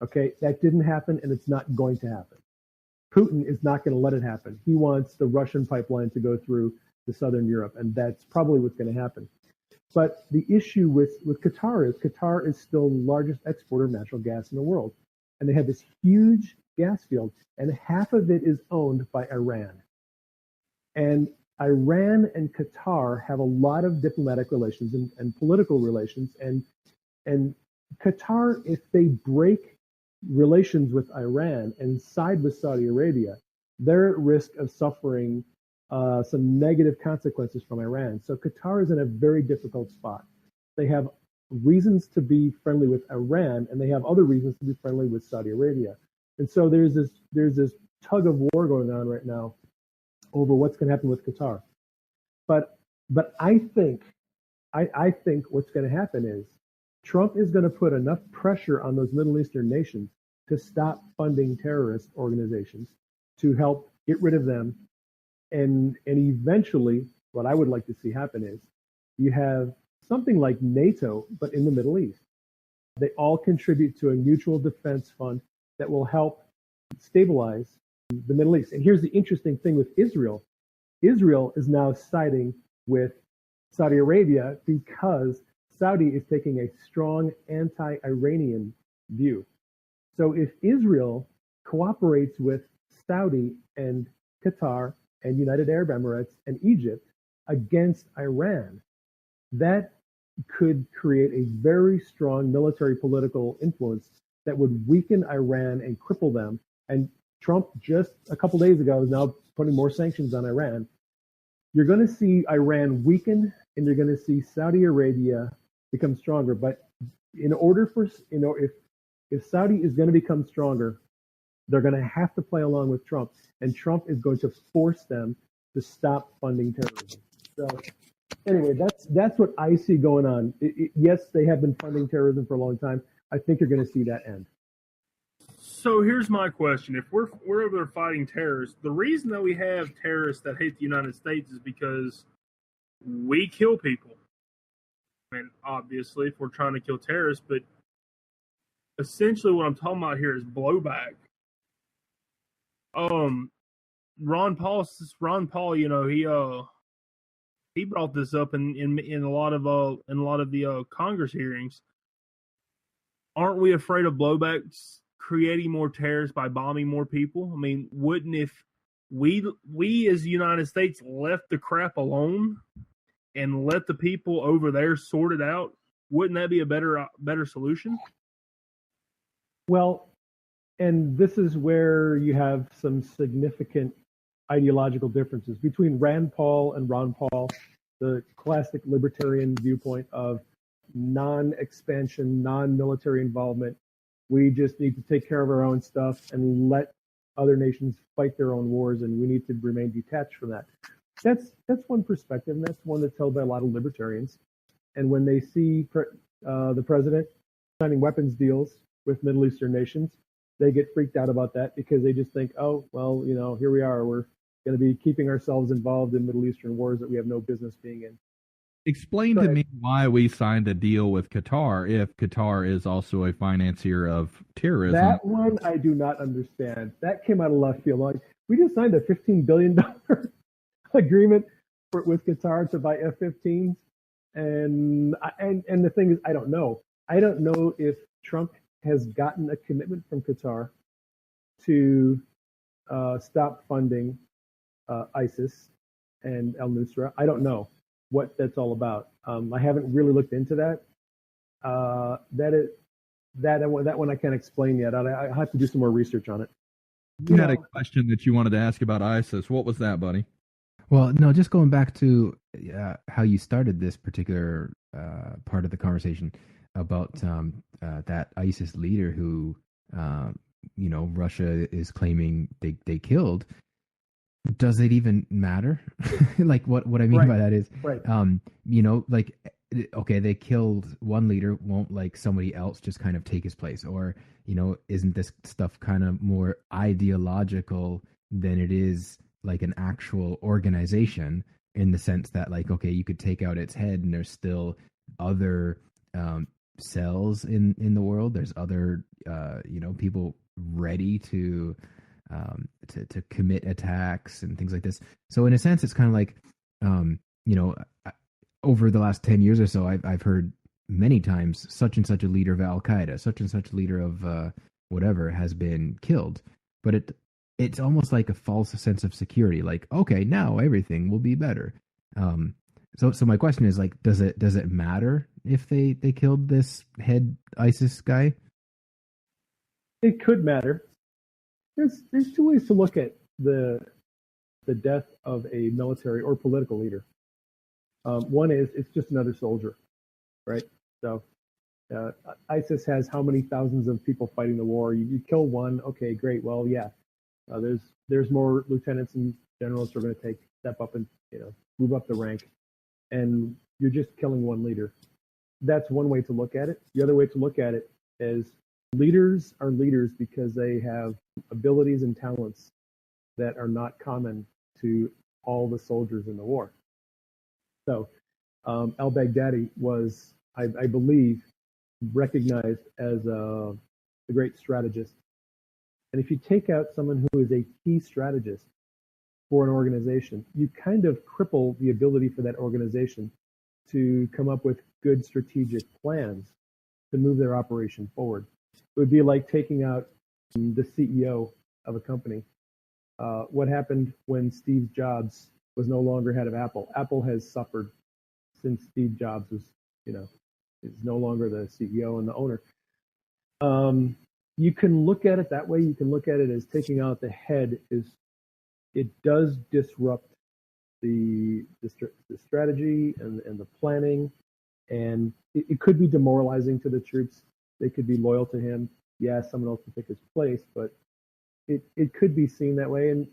Okay, that didn't happen, and it's not going to happen. Putin is not going to let it happen. He wants the Russian pipeline to go through to southern Europe, and that's probably what's going to happen. But the issue with Qatar is still the largest exporter of natural gas in the world. And they have this huge gas field, and half of it is owned by Iran. And Iran and Qatar have a lot of diplomatic relations and political relations. And Qatar, if they break relations with Iran and side with Saudi Arabia, they're at risk of suffering some negative consequences from Iran. So Qatar is in a very difficult spot. They have reasons to be friendly with Iran, and they have other reasons to be friendly with Saudi Arabia. And so there's this tug of war going on right now over what's going to happen with Qatar. But I think what's going to happen is Trump is going to put enough pressure on those Middle Eastern nations to stop funding terrorist organizations, to help get rid of them. And eventually, what I would like to see happen is you have something like NATO, but in the Middle East. They all contribute to a mutual defense fund that will help stabilize the Middle East. And here's the interesting thing with Israel. Israel is now siding with Saudi Arabia because Saudi is taking a strong anti-Iranian view. So if Israel cooperates with Saudi and Qatar and United Arab Emirates and Egypt against Iran, that could create a very strong military political influence that would weaken Iran and cripple them. And Trump just a couple days ago is now putting more sanctions on Iran. You're going to see Iran weaken, and you're going to see Saudi Arabia become stronger. But in order for, if Saudi is going to become stronger, they're going to have to play along with Trump, and Trump is going to force them to stop funding terrorism. So anyway, that's what I see going on. Yes, they have been funding terrorism for a long time. I think you're going to see that end. So here's my question: if we're over there fighting terrorists, the reason that we have terrorists that hate the United States is because we kill people. I mean, obviously, if we're trying to kill terrorists, but essentially what I'm talking about here is blowback. Ron Paul, he brought this up in a lot of the Congress hearings. Aren't we afraid of blowbacks creating more terrorists by bombing more people? I mean, wouldn't if we as the United States left the crap alone and let the people over there sort it out, wouldn't that be a better solution? Well, and this is where you have some significant ideological differences between Rand Paul and Ron Paul, the classic libertarian viewpoint of non-expansion, non-military involvement. We just need to take care of our own stuff and let other nations fight their own wars, and we need to remain detached from that. That's one perspective, and that's one that's held by a lot of libertarians. And when they see the president signing weapons deals with Middle Eastern nations, they get freaked out about that because they just think, oh, well, here we are. We're going to be keeping ourselves involved in Middle Eastern wars that we have no business being in. Explain to me why we signed a deal with Qatar if Qatar is also a financier of terrorism. That one I do not understand. That came out of left field. Like, we just signed a $15 billion agreement with Qatar to buy F-15s, and the thing is, I don't know. I don't know if Trump has gotten a commitment from Qatar to stop funding ISIS and al-Nusra. I don't know what that's all about. I haven't really looked into that. That one I can't explain yet. I have to do some more research on it. You had a question that you wanted to ask about ISIS. What was that, buddy? Well, no, just going back to how you started this particular part of the conversation about that ISIS leader who, Russia is claiming they killed. Does it even matter? Like what I mean by that is, okay, they killed one leader. Won't like somebody else just kind of take his place? Or, isn't this stuff kind of more ideological than it is like an actual organization, in the sense that, like, okay, you could take out its head and there's still other cells in the world. There's other, people ready to commit attacks and things like this. So in a sense, it's kind of like, over the last 10 years or so, I've heard many times such and such a leader of Al Qaeda, such and such leader of whatever has been killed. But it's almost like a false sense of security. Like, okay, now everything will be better. So my question is, like, does it matter if they killed this head ISIS guy? It could matter. There's two ways to look at the death of a military or political leader. One is it's just another soldier, right? So ISIS has how many thousands of people fighting the war? You kill one, okay, great. Well, yeah, there's more lieutenants and generals who are going to step up and move up the rank, and you're just killing one leader. That's one way to look at it. The other way to look at it is leaders are leaders because they have abilities and talents that are not common to all the soldiers in the war. So al-Baghdadi was, I believe, recognized as a great strategist. And if you take out someone who is a key strategist for an organization, you kind of cripple the ability for that organization to come up with good strategic plans to move their operation forward. It would be like taking out the CEO of a company. What happened when Steve Jobs was no longer head of Apple? Apple has suffered since Steve Jobs was, is no longer the CEO and the owner. You can look at it that way. You can look at it as taking out the head. It does disrupt the strategy and the planning, and it could be demoralizing to the troops. They could be loyal to him. Yeah, someone else will take his place, but it could be seen that way. And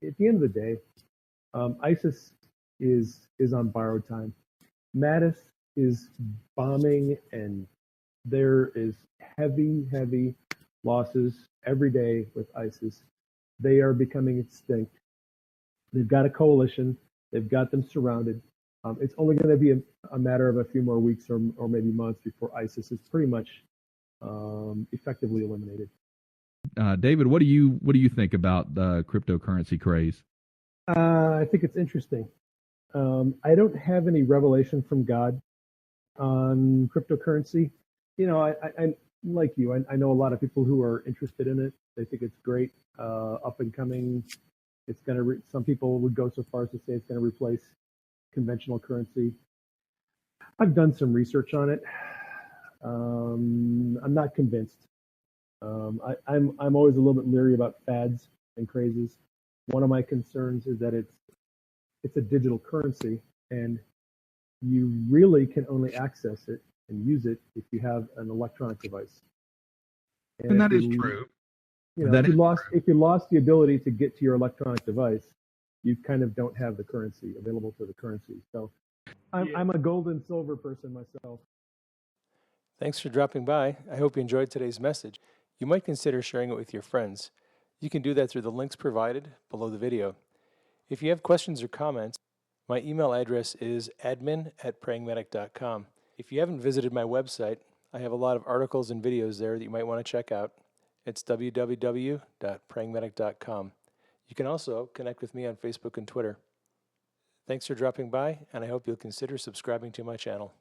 at the end of the day, ISIS is on borrowed time. Mattis is bombing, and there is heavy losses every day with ISIS. They are becoming extinct. They've got a coalition. They've got them surrounded. It's only going to be a matter of a few more weeks or maybe months before ISIS is pretty much effectively eliminated. David, what do you think about the cryptocurrency craze? I think it's interesting. I don't have any revelation from God on cryptocurrency. You know, I like you. I know a lot of people who are interested in it. They think it's great, up and coming. It's going to. Some people would go so far as to say it's going to replace conventional currency. I've done some research on it. I'm not convinced. I'm always a little bit leery about fads and crazes. One of my concerns is that it's a digital currency, and you really can only access it and use it if you have an electronic device. And that is true. You know, if you lost the ability to get to your electronic device, you kind of don't have the currency available to the currency. So I'm a gold and silver person myself. Thanks for dropping by. I hope you enjoyed today's message. You might consider sharing it with your friends. You can do that through the links provided below the video. If you have questions or comments, my email address is admin@prayingmedic.com. If you haven't visited my website, I have a lot of articles and videos there that you might want to check out. It's www.prayingmedic.com. You can also connect with me on Facebook and Twitter. Thanks for dropping by, and I hope you'll consider subscribing to my channel.